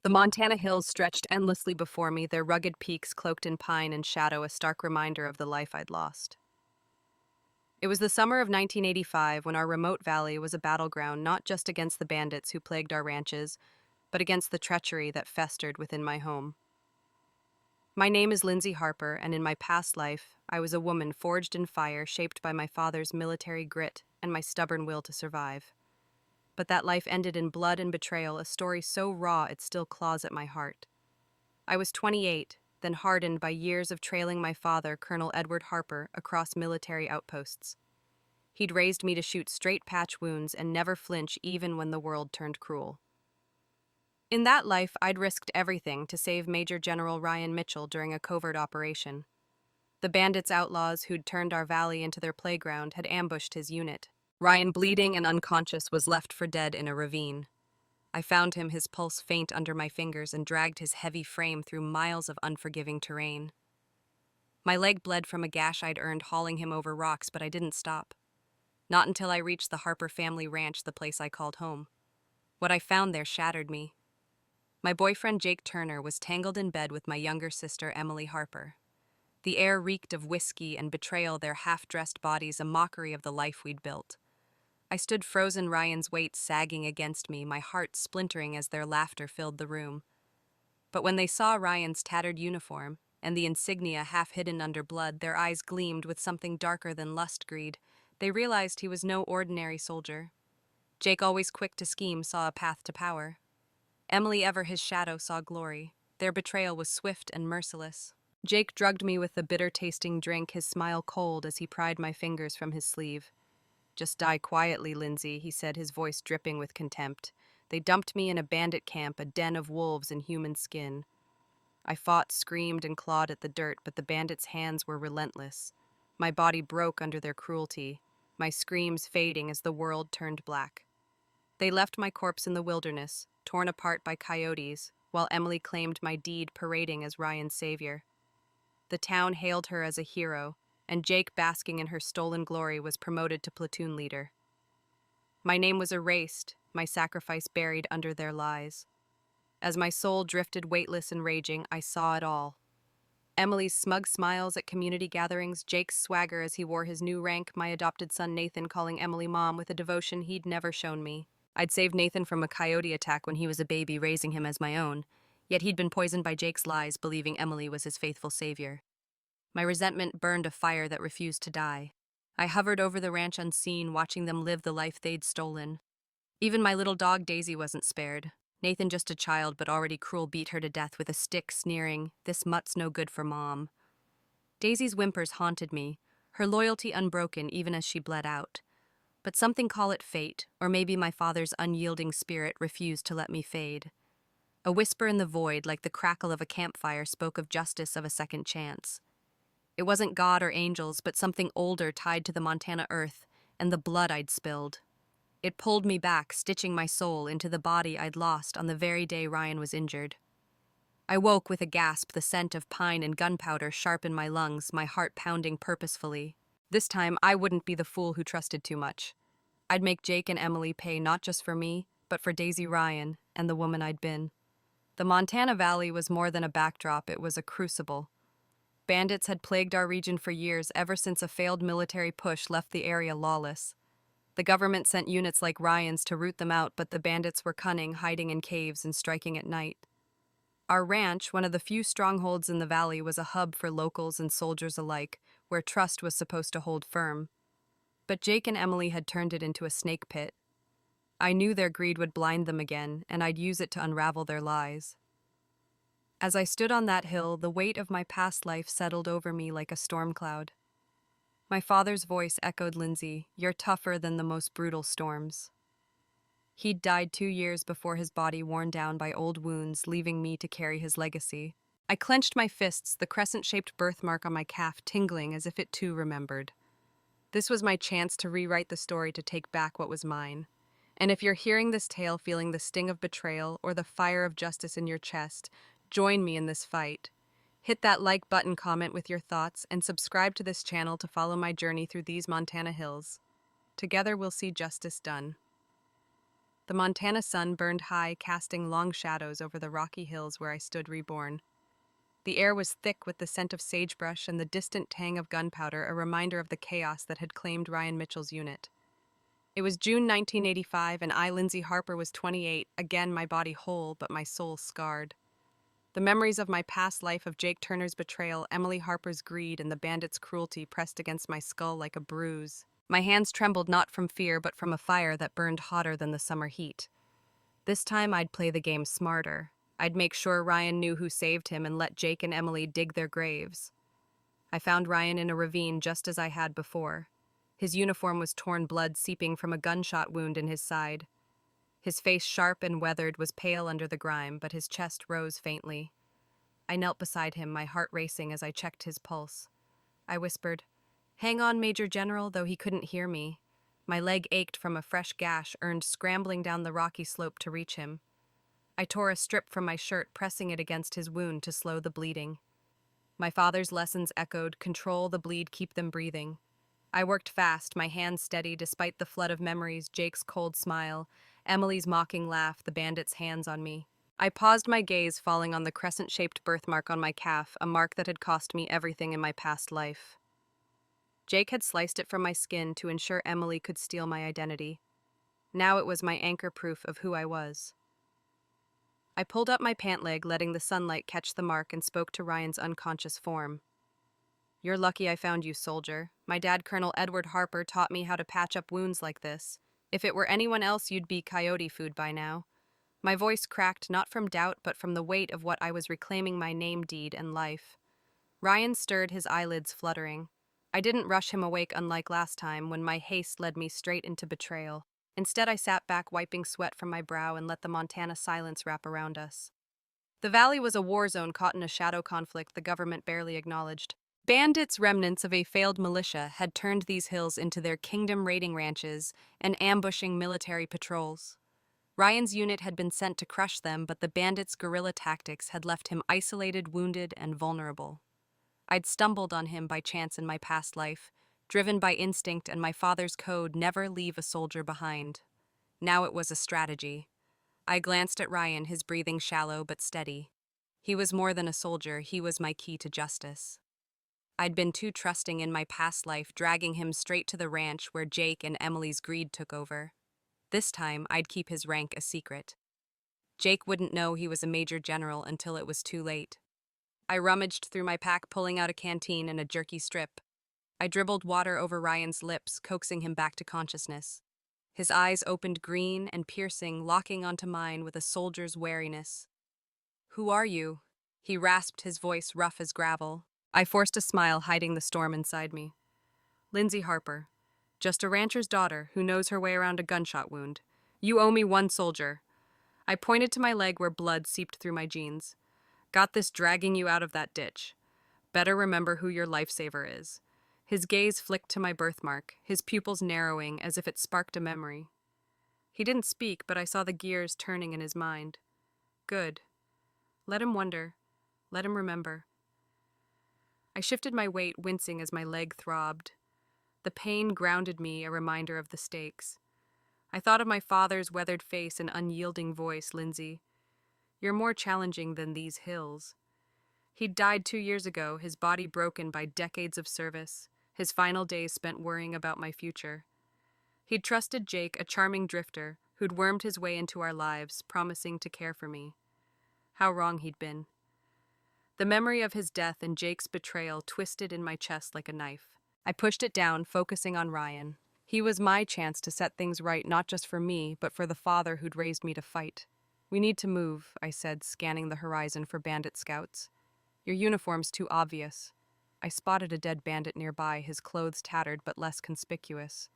The Montana hills stretched endlessly before me, their rugged peaks cloaked in pine and shadow, a stark reminder of the life I'd lost. It was the summer of 1985 when our remote valley was a battleground not just against the bandits who plagued our ranches, but against the treachery that festered within my home. My name is Lindsay Harper, and in my past life, I was a woman forged in fire, shaped by my father's military grit and my stubborn will to survive. But that life ended in blood and betrayal, a story so raw it still claws at my heart. I was 28, then hardened by years of trailing my father, Colonel Edward Harper, across military outposts. He'd raised me to shoot straight patch wounds and never flinch even when the world turned cruel. In that life, I'd risked everything to save Major General Ryan Mitchell during a covert operation. The bandits' outlaws who'd turned our valley into their playground had ambushed his unit. Ryan, bleeding and unconscious, was left for dead in a ravine. I found him, his pulse faint under my fingers, and dragged his heavy frame through miles of unforgiving terrain. My leg bled from a gash I'd earned hauling him over rocks, but I didn't stop. Not until I reached the Harper family ranch, the place I called home. What I found there shattered me. My boyfriend Jake Turner was tangled in bed with my younger sister Emily Harper. The air reeked of whiskey and betrayal, their half-dressed bodies a mockery of the life we'd built. I stood frozen, Ryan's weight sagging against me, my heart splintering as their laughter filled the room. But when they saw Ryan's tattered uniform and the insignia half hidden under blood, their eyes gleamed with something darker than lust-greed. They realized he was no ordinary soldier. Jake, always quick to scheme, saw a path to power. Emily, ever his shadow, saw glory. Their betrayal was swift and merciless. Jake drugged me with the bitter-tasting drink, his smile cold as he pried my fingers from his sleeve. "Just die quietly, Lindsay," he said, his voice dripping with contempt. "They dumped me in a bandit camp, a den of wolves in human skin." I fought, screamed, and clawed at the dirt, but the bandits' hands were relentless. My body broke under their cruelty, my screams fading as the world turned black. They left my corpse in the wilderness, torn apart by coyotes, while Emily claimed my deed, parading as Ryan's savior. The town hailed her as a hero, and Jake, basking in her stolen glory, was promoted to platoon leader. My name was erased, my sacrifice buried under their lies. As my soul drifted weightless and raging, I saw it all. Emily's smug smiles at community gatherings, Jake's swagger as he wore his new rank, my adopted son Nathan calling Emily mom with a devotion he'd never shown me. I'd saved Nathan from a coyote attack when he was a baby, raising him as my own, yet he'd been poisoned by Jake's lies, believing Emily was his faithful savior. My resentment burned a fire that refused to die. I hovered over the ranch unseen, watching them live the life they'd stolen. Even my little dog Daisy wasn't spared. Nathan, just a child but already cruel, beat her to death with a stick, sneering, "This mutt's no good for Mom." Daisy's whimpers haunted me, her loyalty unbroken even as she bled out. But something, call it fate, or maybe my father's unyielding spirit, refused to let me fade. A whisper in the void, like the crackle of a campfire, spoke of justice, of a second chance. It wasn't God or angels, but something older tied to the Montana earth and the blood I'd spilled. It pulled me back, stitching my soul into the body I'd lost on the very day Ryan was injured. I woke with a gasp, the scent of pine and gunpowder sharp in my lungs, my heart pounding purposefully. This time, I wouldn't be the fool who trusted too much. I'd make Jake and Emily pay, not just for me, but for Daisy, Ryan, and the woman I'd been. The Montana Valley was more than a backdrop, it was a crucible. Bandits had plagued our region for years, ever since a failed military push left the area lawless. The government sent units like Ryan's to root them out, but the bandits were cunning, hiding in caves and striking at night. Our ranch, one of the few strongholds in the valley, was a hub for locals and soldiers alike, where trust was supposed to hold firm. But Jake and Emily had turned it into a snake pit. I knew their greed would blind them again, and I'd use it to unravel their lies. As I stood on that hill, the weight of my past life settled over me like a storm cloud. My father's voice echoed, "Lindsay, you're tougher than the most brutal storms." He'd died 2 years before, his body worn down by old wounds, leaving me to carry his legacy. I clenched my fists, the crescent-shaped birthmark on my calf tingling as if it too remembered. This was my chance to rewrite the story, to take back what was mine. And if you're hearing this tale feeling the sting of betrayal or the fire of justice in your chest, join me in this fight. Hit that like button, comment with your thoughts, and subscribe to this channel to follow my journey through these Montana hills. Together we'll see justice done. The Montana sun burned high, casting long shadows over the rocky hills where I stood reborn. The air was thick with the scent of sagebrush and the distant tang of gunpowder, a reminder of the chaos that had claimed Ryan Mitchell's unit. It was June 1985, and I, Lindsay Harper, was 28, again my body whole, but my soul scarred. The memories of my past life of Jake Turner's betrayal, Emily Harper's greed, and the bandit's cruelty pressed against my skull like a bruise. My hands trembled not from fear, but from a fire that burned hotter than the summer heat. This time I'd play the game smarter. I'd make sure Ryan knew who saved him and let Jake and Emily dig their graves. I found Ryan in a ravine just as I had before. His uniform was torn, blood seeping from a gunshot wound in his side. His face, sharp and weathered, was pale under the grime, but his chest rose faintly. I knelt beside him, my heart racing as I checked his pulse. I whispered, "Hang on, Major General," though he couldn't hear me. My leg ached from a fresh gash earned scrambling down the rocky slope to reach him. I tore a strip from my shirt, pressing it against his wound to slow the bleeding. My father's lessons echoed, control the bleed, keep them breathing. I worked fast, my hands steady despite the flood of memories, Jake's cold smile, Emily's mocking laugh, the bandit's hands on me. I paused, my gaze falling on the crescent-shaped birthmark on my calf, a mark that had cost me everything in my past life. Jake had sliced it from my skin to ensure Emily could steal my identity. Now it was my anchor proof of who I was. I pulled up my pant leg, letting the sunlight catch the mark, and spoke to Ryan's unconscious form. "You're lucky I found you, soldier. My dad, Colonel Edward Harper, taught me how to patch up wounds like this. If it were anyone else, you'd be coyote food by now." My voice cracked, not from doubt, but from the weight of what I was reclaiming, my name, deed, and life. Ryan stirred, his eyelids fluttering. I didn't rush him awake unlike last time, when my haste led me straight into betrayal. Instead, I sat back, wiping sweat from my brow, and let the Montana silence wrap around us. The valley was a war zone caught in a shadow conflict the government barely acknowledged. Bandits, remnants of a failed militia, had turned these hills into their kingdom-raiding ranches and ambushing military patrols. Ryan's unit had been sent to crush them, but the bandits' guerrilla tactics had left him isolated, wounded, and vulnerable. I'd stumbled on him by chance in my past life, driven by instinct and my father's code, never leave a soldier behind. Now it was a strategy. I glanced at Ryan, his breathing shallow but steady. He was more than a soldier, he was my key to justice. I'd been too trusting in my past life, dragging him straight to the ranch where Jake and Emily's greed took over. This time, I'd keep his rank a secret. Jake wouldn't know he was a major general until it was too late. I rummaged through my pack, pulling out a canteen and a jerky strip. I dribbled water over Ryan's lips, coaxing him back to consciousness. His eyes opened green and piercing, locking onto mine with a soldier's wariness. "Who are you?" He rasped, his voice rough as gravel. I forced a smile, hiding the storm inside me. "Lindsay Harper. Just a rancher's daughter who knows her way around a gunshot wound. You owe me one soldier." I pointed to my leg where blood seeped through my jeans. "Got this dragging you out of that ditch. Better remember who your lifesaver is." His gaze flicked to my birthmark, his pupils narrowing as if it sparked a memory. He didn't speak, but I saw the gears turning in his mind. Good. Let him wonder. Let him remember. I shifted my weight, wincing as my leg throbbed. The pain grounded me, a reminder of the stakes. I thought of my father's weathered face and unyielding voice. "Lindsay, you're more challenging than these hills." He'd died 2 years ago, his body broken by decades of service, his final days spent worrying about my future. He'd trusted Jake, a charming drifter, who'd wormed his way into our lives, promising to care for me. How wrong he'd been. The memory of his death and Jake's betrayal twisted in my chest like a knife. I pushed it down, focusing on Ryan. He was my chance to set things right, not just for me, but for the father who'd raised me to fight. "We need to move," I said, scanning the horizon for bandit scouts. "Your uniform's too obvious." I spotted a dead bandit nearby, his clothes tattered but less conspicuous.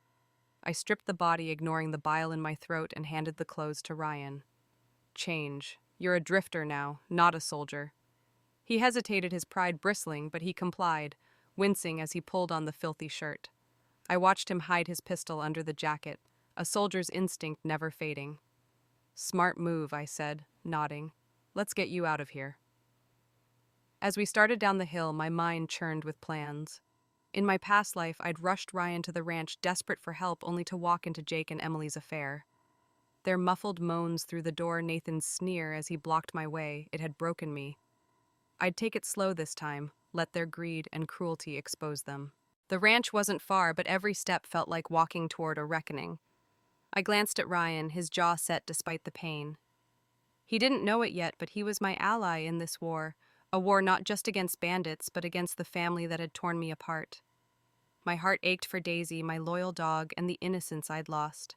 I stripped the body, ignoring the bile in my throat, and handed the clothes to Ryan. "Change. You're a drifter now, not a soldier." He hesitated, his pride bristling, but he complied, wincing as he pulled on the filthy shirt. I watched him hide his pistol under the jacket, a soldier's instinct never fading. "Smart move," I said, nodding. "Let's get you out of here." As we started down the hill, my mind churned with plans. In my past life, I'd rushed Ryan to the ranch, desperate for help, only to walk into Jake and Emily's affair. Their muffled moans through the door, Nathan's sneer as he blocked my way. It had broken me. I'd take it slow this time, let their greed and cruelty expose them. The ranch wasn't far, but every step felt like walking toward a reckoning. I glanced at Ryan, his jaw set despite the pain. He didn't know it yet, but he was my ally in this war, a war not just against bandits, but against the family that had torn me apart. My heart ached for Daisy, my loyal dog, and the innocence I'd lost.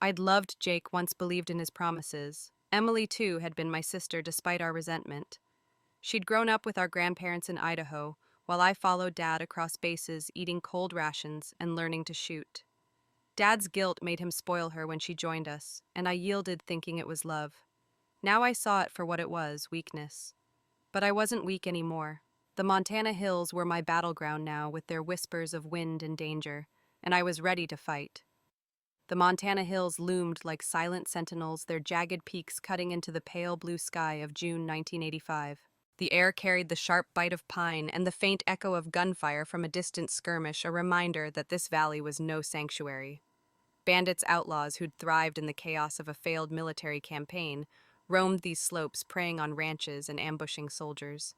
I'd loved Jake, once believed in his promises. Emily, too, had been my sister despite our resentment. She'd grown up with our grandparents in Idaho, while I followed Dad across bases, eating cold rations and learning to shoot. Dad's guilt made him spoil her when she joined us, and I yielded thinking it was love. Now I saw it for what it was, weakness. But I wasn't weak anymore. The Montana hills were my battleground now, with their whispers of wind and danger, and I was ready to fight. The Montana hills loomed like silent sentinels, their jagged peaks cutting into the pale blue sky of June 1985. The air carried the sharp bite of pine and the faint echo of gunfire from a distant skirmish, a reminder that this valley was no sanctuary. Bandits, outlaws who'd thrived in the chaos of a failed military campaign, roamed these slopes, preying on ranches and ambushing soldiers.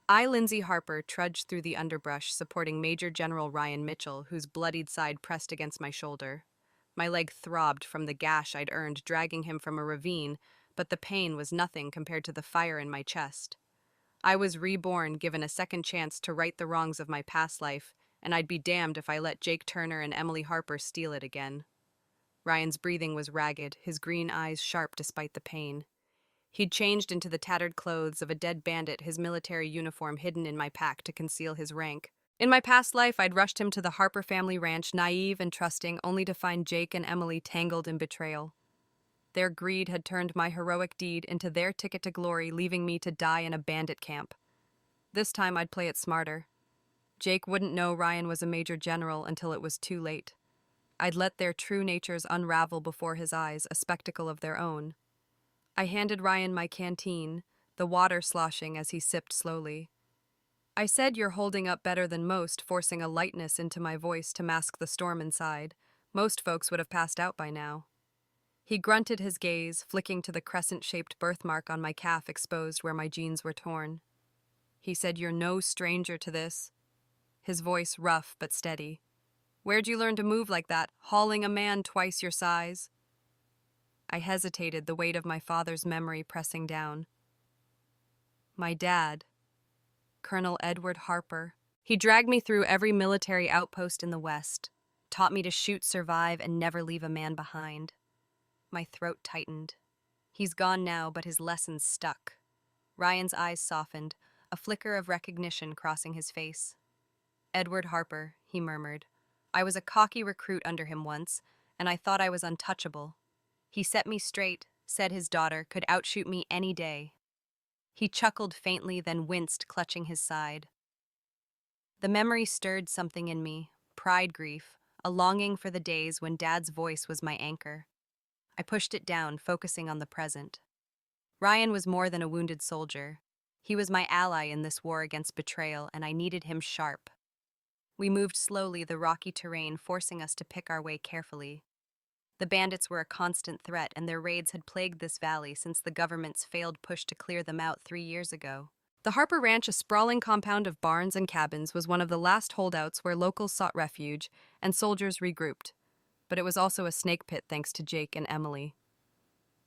I, Lindsay Harper, trudged through the underbrush, supporting Major General Ryan Mitchell, whose bloodied side pressed against my shoulder. My leg throbbed from the gash I'd earned dragging him from a ravine, but the pain was nothing compared to the fire in my chest. I was reborn, given a second chance to right the wrongs of my past life, and I'd be damned if I let Jake Turner and Emily Harper steal it again. Ryan's breathing was ragged, his green eyes sharp despite the pain. He'd changed into the tattered clothes of a dead bandit, his military uniform hidden in my pack to conceal his rank. In my past life, I'd rushed him to the Harper family ranch, naive and trusting, only to find Jake and Emily tangled in betrayal. Their greed had turned my heroic deed into their ticket to glory, leaving me to die in a bandit camp. This time I'd play it smarter. Jake wouldn't know Ryan was a major general until it was too late. I'd let their true natures unravel before his eyes, a spectacle of their own. I handed Ryan my canteen, the water sloshing as he sipped slowly. I said, "You're holding up better than most," forcing a lightness into my voice to mask the storm inside. Most folks would have passed out by now. He grunted his gaze, flicking to the crescent-shaped birthmark on my calf exposed where my jeans were torn. He said, "You're no stranger to this." His voice rough but steady. "Where'd you learn to move like that, hauling a man twice your size?" I hesitated, the weight of my father's memory pressing down. My dad, Colonel Edward Harper. He dragged me through every military outpost in the West, taught me to shoot, survive, and never leave a man behind. My throat tightened. He's gone now, but his lessons stuck. Ryan's eyes softened, a flicker of recognition crossing his face. "Edward Harper," he murmured. "I was a cocky recruit under him once, and I thought I was untouchable. He set me straight, said his daughter could outshoot me any day." He chuckled faintly, then winced, clutching his side. The memory stirred something in me, pride, grief, a longing for the days when Dad's voice was my anchor. I pushed it down, focusing on the present. Ryan was more than a wounded soldier. He was my ally in this war against betrayal, and I needed him sharp. We moved slowly, the rocky terrain forcing us to pick our way carefully. The bandits were a constant threat, and their raids had plagued this valley since the government's failed push to clear them out 3 years ago. The Harper Ranch, a sprawling compound of barns and cabins, was one of the last holdouts where locals sought refuge and soldiers regrouped. But it was also a snake pit thanks to Jake and Emily.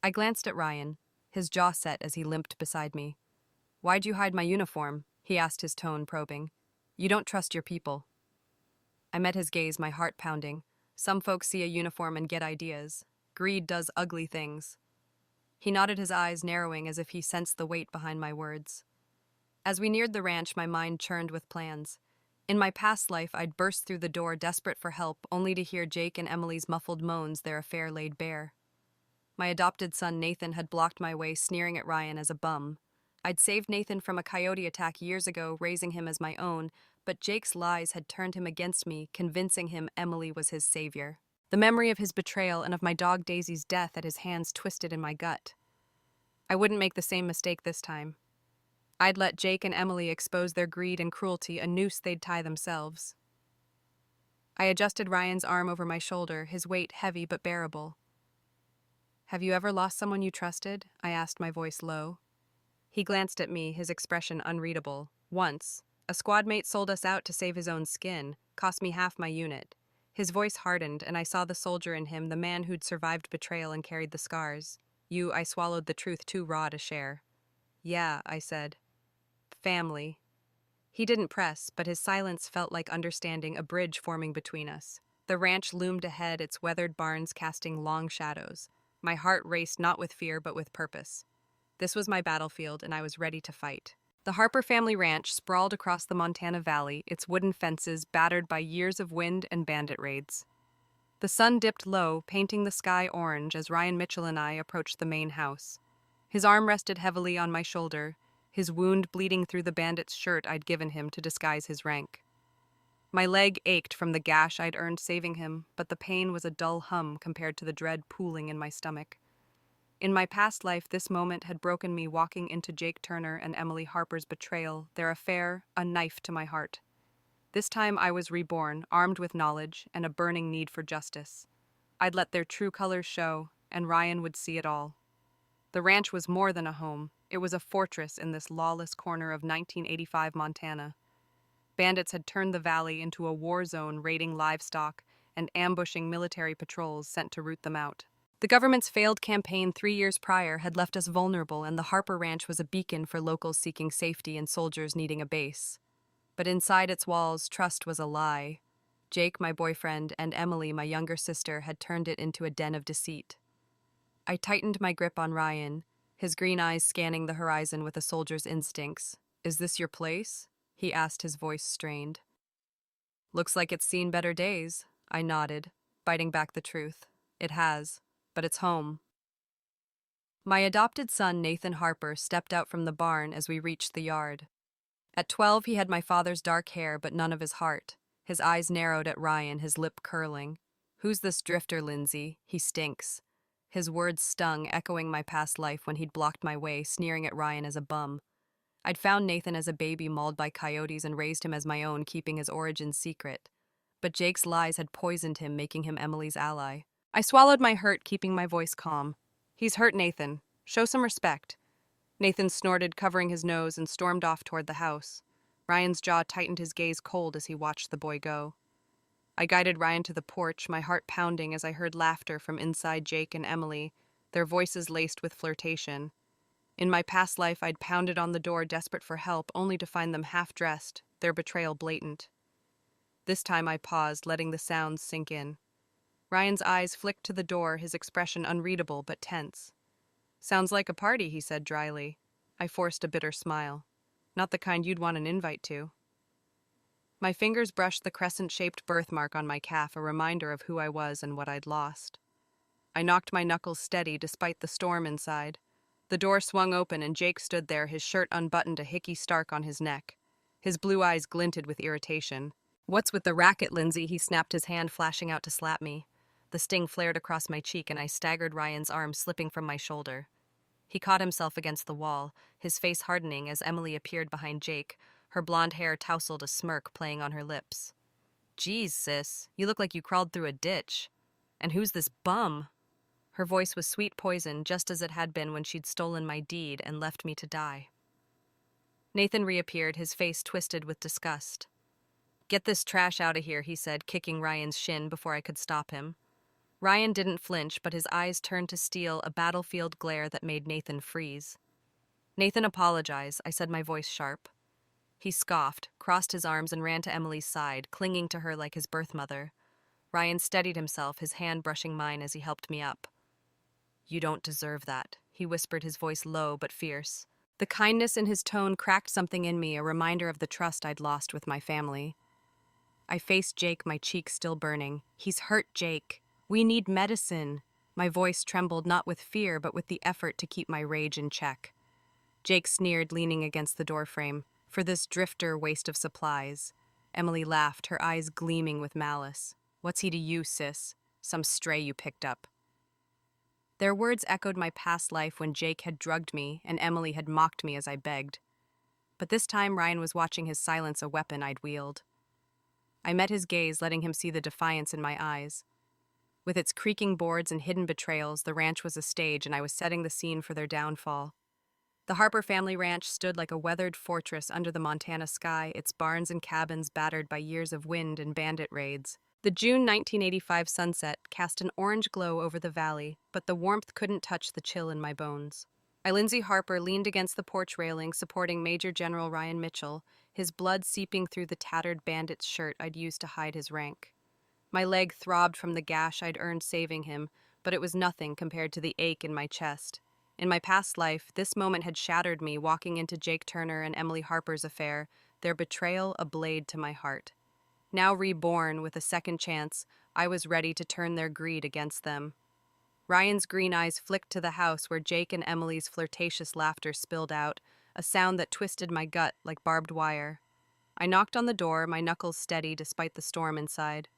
I glanced at Ryan, his jaw set as he limped beside me. "Why'd you hide my uniform?" he asked, his tone probing. "You don't trust your people." I met his gaze, my heart pounding. Some folks see a uniform and get ideas. Greed does ugly things. He nodded, his eyes narrowing as if he sensed the weight behind my words. As we neared the ranch, my mind churned with plans. In my past life, I'd burst through the door desperate for help, only to hear Jake and Emily's muffled moans, their affair laid bare. My adopted son Nathan had blocked my way, sneering at Ryan as a bum. I'd saved Nathan from a coyote attack years ago, raising him as my own, but Jake's lies had turned him against me, convincing him Emily was his savior. The memory of his betrayal and of my dog Daisy's death at his hands twisted in my gut. I wouldn't make the same mistake this time. I'd let Jake and Emily expose their greed and cruelty, a noose they'd tie themselves. I adjusted Ryan's arm over my shoulder, his weight heavy but bearable. Have you ever lost someone you trusted? I asked, my voice low. He glanced at me, his expression unreadable. Once. A squad mate sold us out to save his own skin, cost me half my unit. His voice hardened, and I saw the soldier in him, the man who'd survived betrayal and carried the scars. I swallowed the truth too raw to share. Yeah, I said. Family. He didn't press, but his silence felt like understanding, a bridge forming between us. The ranch loomed ahead, its weathered barns casting long shadows. My heart raced not with fear, but with purpose. This was my battlefield, and I was ready to fight. The Harper family ranch sprawled across the Montana Valley, its wooden fences battered by years of wind and bandit raids. The sun dipped low, painting the sky orange as Ryan Mitchell and I approached the main house. His arm rested heavily on my shoulder, his wound bleeding through the bandit's shirt I'd given him to disguise his rank. My leg ached from the gash I'd earned saving him, but the pain was a dull hum compared to the dread pooling in my stomach. In my past life, this moment had broken me walking into Jake Turner and Emily Harper's betrayal, their affair, a knife to my heart. This time I was reborn, armed with knowledge and a burning need for justice. I'd let their true colors show, and Ryan would see it all. The ranch was more than a home. It was a fortress in this lawless corner of 1985 Montana. Bandits had turned the valley into a war zone, raiding livestock and ambushing military patrols sent to root them out. The government's failed campaign 3 years prior had left us vulnerable, and the Harper Ranch was a beacon for locals seeking safety and soldiers needing a base. But inside its walls, trust was a lie. Jake, my boyfriend, and Emily, my younger sister, had turned it into a den of deceit. I tightened my grip on Ryan, his green eyes scanning the horizon with a soldier's instincts. "Is this your place?" he asked, his voice strained. "Looks like it's seen better days," I nodded, biting back the truth. "It has. But it's home." My adopted son, Nathan Harper, stepped out from the barn as we reached the yard. At 12, he had my father's dark hair, but none of his heart. His eyes narrowed at Ryan, his lip curling. "Who's this drifter, Lindsay? He stinks." His words stung, echoing my past life when he'd blocked my way, sneering at Ryan as a bum. I'd found Nathan as a baby mauled by coyotes and raised him as my own, keeping his origins secret. But Jake's lies had poisoned him, making him Emily's ally. I swallowed my hurt, keeping my voice calm. "He's hurt, Nathan. Show some respect." Nathan snorted, covering his nose, and stormed off toward the house. Ryan's jaw tightened, his gaze cold as he watched the boy go. I guided Ryan to the porch, my heart pounding as I heard laughter from inside Jake and Emily, their voices laced with flirtation. In my past life, I'd pounded on the door, desperate for help, only to find them half-dressed, their betrayal blatant. This time I paused, letting the sounds sink in. Ryan's eyes flicked to the door, his expression unreadable but tense. "Sounds like a party," he said dryly. I forced a bitter smile. "Not the kind you'd want an invite to." My fingers brushed the crescent-shaped birthmark on my calf, a reminder of who I was and what I'd lost. I knocked my knuckles steady despite the storm inside. The door swung open and Jake stood there, his shirt unbuttoned, a hickey stark on his neck. His blue eyes glinted with irritation. "What's with the racket, Lindsay?" He snapped, his hand flashing out to slap me. The sting flared across my cheek, and I staggered, Ryan's arm slipping from my shoulder. He caught himself against the wall, his face hardening as Emily appeared behind Jake, her blonde hair tousled, a smirk playing on her lips. "Geez, sis, you look like you crawled through a ditch. And who's this bum?" Her voice was sweet poison, just as it had been when she'd stolen my deed and left me to die. Nathan reappeared, his face twisted with disgust. "Get this trash out of here," he said, kicking Ryan's shin before I could stop him. Ryan didn't flinch, but his eyes turned to steel, a battlefield glare that made Nathan freeze. "Nathan, apologize," I said, my voice sharp. He scoffed, crossed his arms, and ran to Emily's side, clinging to her like his birth mother. Ryan steadied himself, his hand brushing mine as he helped me up. "You don't deserve that," he whispered, his voice low but fierce. The kindness in his tone cracked something in me, a reminder of the trust I'd lost with my family. I faced Jake, my cheeks still burning. "He's hurt, Jake. We need medicine." My voice trembled, not with fear, but with the effort to keep my rage in check. Jake sneered, leaning against the doorframe. "For this drifter, waste of supplies." Emily laughed, her eyes gleaming with malice. "What's he to you, sis? Some stray you picked up." Their words echoed my past life when Jake had drugged me and Emily had mocked me as I begged. But this time Ryan was watching his silence, a weapon I'd wield. I met his gaze, letting him see the defiance in my eyes. With its creaking boards and hidden betrayals, the ranch was a stage, and I was setting the scene for their downfall. The Harper family ranch stood like a weathered fortress under the Montana sky, its barns and cabins battered by years of wind and bandit raids. The June 1985 sunset cast an orange glow over the valley, but the warmth couldn't touch the chill in my bones. Lindsay Harper leaned against the porch railing, supporting Major General Ryan Mitchell, his blood seeping through the tattered bandit's shirt I'd used to hide his rank. My leg throbbed from the gash I'd earned saving him, but it was nothing compared to the ache in my chest. In my past life, this moment had shattered me walking into Jake Turner and Emily Harper's affair, their betrayal a blade to my heart. Now reborn with a second chance, I was ready to turn their greed against them. Ryan's green eyes flicked to the house where Jake and Emily's flirtatious laughter spilled out, a sound that twisted my gut like barbed wire. I knocked on the door, my knuckles steady despite the storm inside.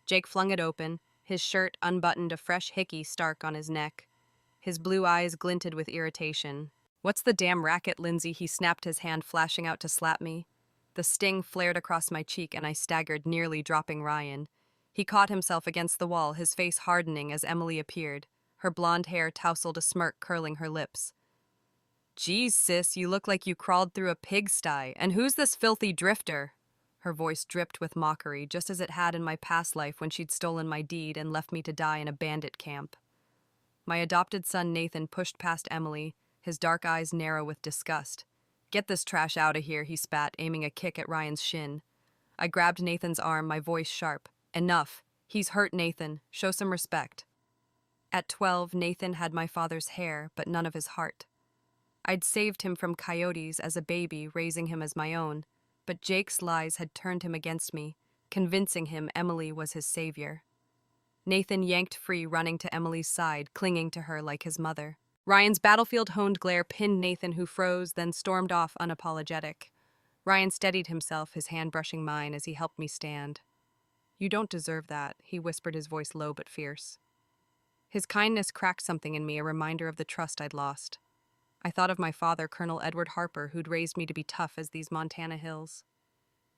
Jake flung it open, his shirt unbuttoned, a fresh hickey stark on his neck. His blue eyes glinted with irritation. "What's the damn racket, Lindsay?" He snapped, his hand flashing out to slap me. The sting flared across my cheek and I staggered, nearly dropping Ryan. He caught himself against the wall, his face hardening as Emily appeared, her blonde hair tousled, a smirk curling her lips. "Geez, sis, you look like you crawled through a pigsty. And who's this filthy drifter?" Her voice dripped with mockery, just as it had in my past life when she'd stolen my deed and left me to die in a bandit camp. My adopted son Nathan pushed past Emily, his dark eyes narrow with disgust. "Get this trash out of here," he spat, aiming a kick at Ryan's shin. I grabbed Nathan's arm, my voice sharp. "Enough. He's hurt, Nathan. Show some respect." At 12, Nathan had my father's hair, but none of his heart. I'd saved him from coyotes as a baby, raising him as my own, but Jake's lies had turned him against me, convincing him Emily was his savior. Nathan yanked free, running to Emily's side, clinging to her like his mother. Ryan's battlefield-honed glare pinned Nathan, who froze, then stormed off unapologetic. Ryan steadied himself, his hand brushing mine as he helped me stand. "You don't deserve that," he whispered, his voice low but fierce. His kindness cracked something in me, a reminder of the trust I'd lost. I thought of my father, Colonel Edward Harper, who'd raised me to be tough as these Montana hills.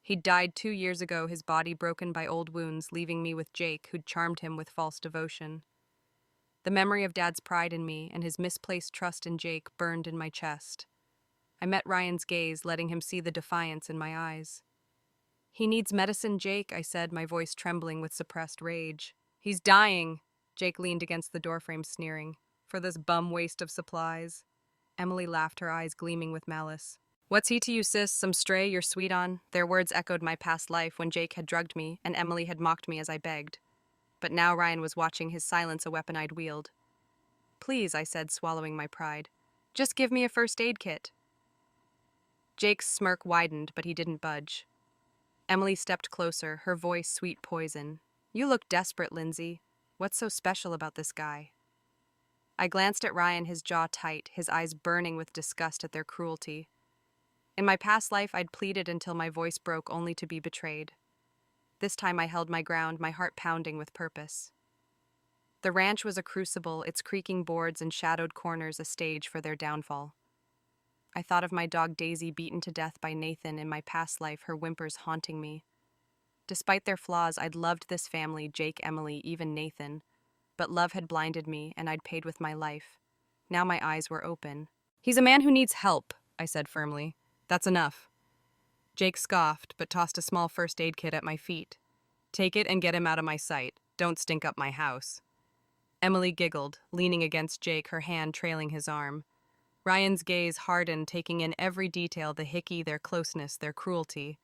He'd died 2 years ago, his body broken by old wounds, leaving me with Jake, who'd charmed him with false devotion. The memory of Dad's pride in me and his misplaced trust in Jake burned in my chest. I met Ryan's gaze, letting him see the defiance in my eyes. "He needs medicine, Jake," I said, my voice trembling with suppressed rage. "He's dying." Jake leaned against the doorframe, sneering. "For this bum waste of supplies." Emily laughed, her eyes gleaming with malice. "What's he to you, sis? Some stray you're sweet on?" Their words echoed my past life when Jake had drugged me and Emily had mocked me as I begged. But now Ryan was watching, his silence a weapon I'd wield. "Please," I said, swallowing my pride. "Just give me a first aid kit." Jake's smirk widened, but he didn't budge. Emily stepped closer, her voice sweet poison. "You look desperate, Lindsay. What's so special about this guy?" I glanced at Ryan, his jaw tight, his eyes burning with disgust at their cruelty. In my past life, I'd pleaded until my voice broke, only to be betrayed. This time I held my ground, my heart pounding with purpose. The ranch was a crucible, its creaking boards and shadowed corners a stage for their downfall. I thought of my dog Daisy, beaten to death by Nathan in my past life, her whimpers haunting me. Despite their flaws, I'd loved this family, Jake, Emily, even Nathan. But love had blinded me, and I'd paid with my life. Now my eyes were open. "He's a man who needs help," I said firmly. "That's enough." Jake scoffed, but tossed a small first aid kit at my feet. "Take it and get him out of my sight. Don't stink up my house." Emily giggled, leaning against Jake, her hand trailing his arm. Ryan's gaze hardened, taking in every detail, the hickey, their closeness, their cruelty.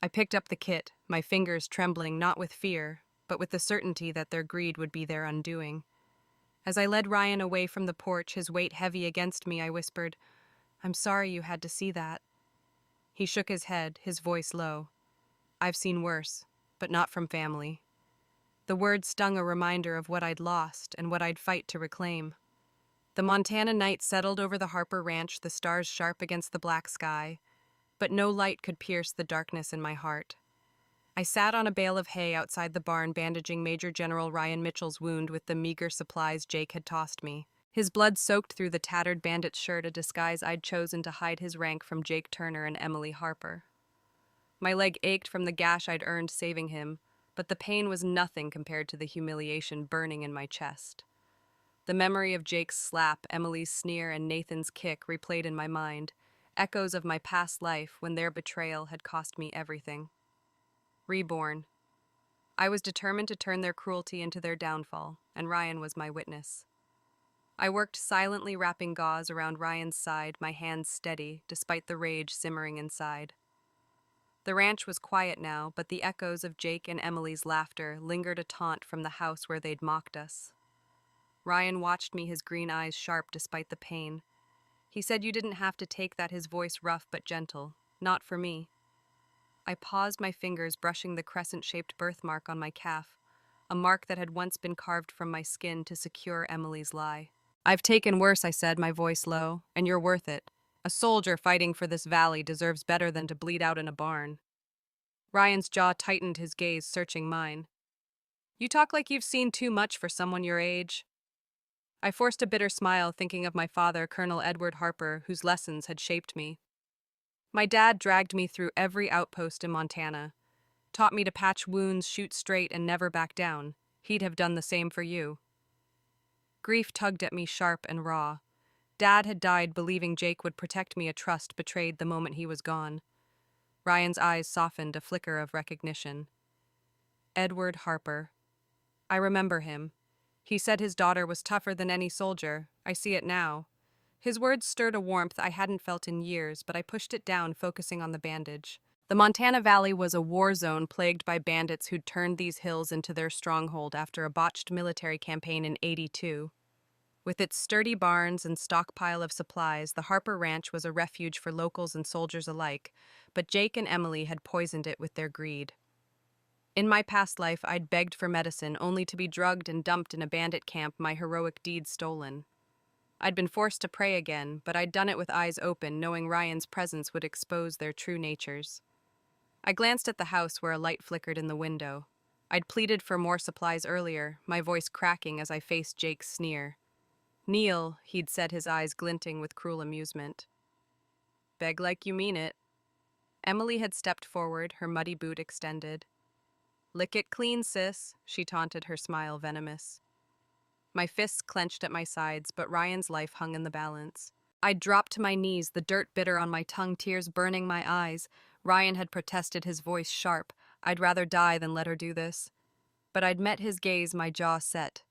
I picked up the kit, my fingers trembling not with fear, but with the certainty that their greed would be their undoing. As I led Ryan away from the porch, his weight heavy against me, I whispered, "I'm sorry you had to see that." He shook his head, his voice low. "I've seen worse, but not from family." The words stung, a reminder of what I'd lost and what I'd fight to reclaim. The Montana night settled over the Harper ranch, the stars sharp against the black sky, but no light could pierce the darkness in my heart. I sat on a bale of hay outside the barn, bandaging Major General Ryan Mitchell's wound with the meager supplies Jake had tossed me. His blood soaked through the tattered bandit shirt, a disguise I'd chosen to hide his rank from Jake Turner and Emily Harper. My leg ached from the gash I'd earned saving him, but the pain was nothing compared to the humiliation burning in my chest. The memory of Jake's slap, Emily's sneer, and Nathan's kick replayed in my mind, echoes of my past life when their betrayal had cost me everything. Reborn. I was determined to turn their cruelty into their downfall, and Ryan was my witness. I worked silently wrapping gauze around Ryan's side, my hands steady, despite the rage simmering inside. The ranch was quiet now, but the echoes of Jake and Emily's laughter lingered a taunt from the house where they'd mocked us. Ryan watched me, his green eyes sharp despite the pain. He said you didn't have to take that, his voice rough but gentle. Not for me. I paused, my fingers brushing the crescent-shaped birthmark on my calf, a mark that had once been carved from my skin to secure Emily's lie. I've taken worse, I said, my voice low, and you're worth it. A soldier fighting for this valley deserves better than to bleed out in a barn. Ryan's jaw tightened, his gaze searching mine. You talk like you've seen too much for someone your age. I forced a bitter smile, thinking of my father, Colonel Edward Harper, whose lessons had shaped me. My dad dragged me through every outpost in Montana, taught me to patch wounds, shoot straight, and never back down. He'd have done the same for you. Grief tugged at me sharp and raw. Dad had died believing Jake would protect me, a trust betrayed the moment he was gone. Ryan's eyes softened, a flicker of recognition. Edward Harper. I remember him. He said his daughter was tougher than any soldier. I see it now. His words stirred a warmth I hadn't felt in years, but I pushed it down, focusing on the bandage. The Montana Valley was a war zone plagued by bandits who'd turned these hills into their stronghold after a botched military campaign in '82. With its sturdy barns and stockpile of supplies, the Harper Ranch was a refuge for locals and soldiers alike, but Jake and Emily had poisoned it with their greed. In my past life, I'd begged for medicine only to be drugged and dumped in a bandit camp, my heroic deeds stolen. I'd been forced to pray again, but I'd done it with eyes open, knowing Ryan's presence would expose their true natures. I glanced at the house where a light flickered in the window. I'd pleaded for more supplies earlier, my voice cracking as I faced Jake's sneer. Kneel, he'd said, his eyes glinting with cruel amusement. Beg like you mean it. Emily had stepped forward, her muddy boot extended. Lick it clean, sis, she taunted, her smile venomous. My fists clenched at my sides, but Ryan's life hung in the balance. I dropped to my knees, the dirt bitter on my tongue, tears burning my eyes. Ryan had protested, his voice sharp. I'd rather die than let her do this. But I'd met his gaze, my jaw set.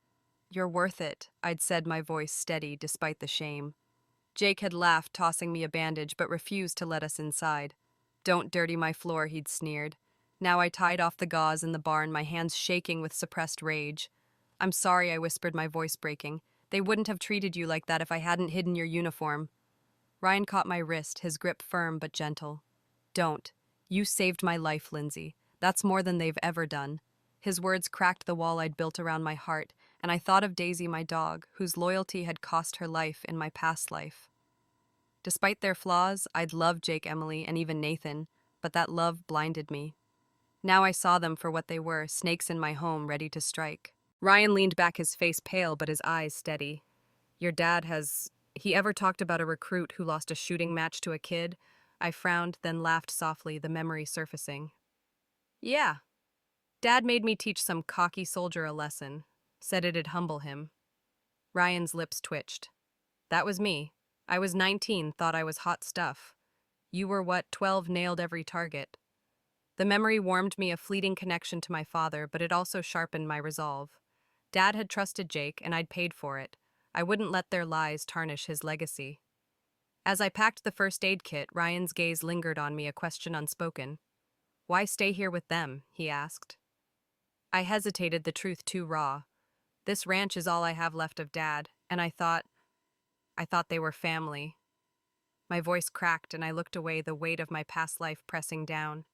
You're worth it, I'd said, my voice steady despite the shame. Jake had laughed, tossing me a bandage, but refused to let us inside. Don't dirty my floor, he'd sneered. Now I tied off the gauze in the barn, my hands shaking with suppressed rage. I'm sorry, I whispered, my voice breaking. They wouldn't have treated you like that if I hadn't hidden your uniform. Ryan caught my wrist, his grip firm but gentle. Don't. You saved my life, Lindsay. That's more than they've ever done. His words cracked the wall I'd built around my heart, and I thought of Daisy, my dog, whose loyalty had cost her life in my past life. Despite their flaws, I'd loved Jake, Emily, and even Nathan, but that love blinded me. Now I saw them for what they were, snakes in my home, ready to strike. Ryan leaned back, his face pale but his eyes steady. Your dad has... He ever talked about a recruit who lost a shooting match to a kid? I frowned, then laughed softly, the memory surfacing. Yeah. Dad made me teach some cocky soldier a lesson. Said it'd humble him. Ryan's lips twitched. That was me. I was 19, thought I was hot stuff. You were what, 12, nailed every target. The memory warmed me, a fleeting connection to my father, but it also sharpened my resolve. Dad had trusted Jake, and I'd paid for it. I wouldn't let their lies tarnish his legacy. As I packed the first aid kit, Ryan's gaze lingered on me, a question unspoken. Why stay here with them? He asked. I hesitated, the truth too raw. This ranch is all I have left of Dad, and I thought they were family. My voice cracked, and I looked away, the weight of my past life pressing down.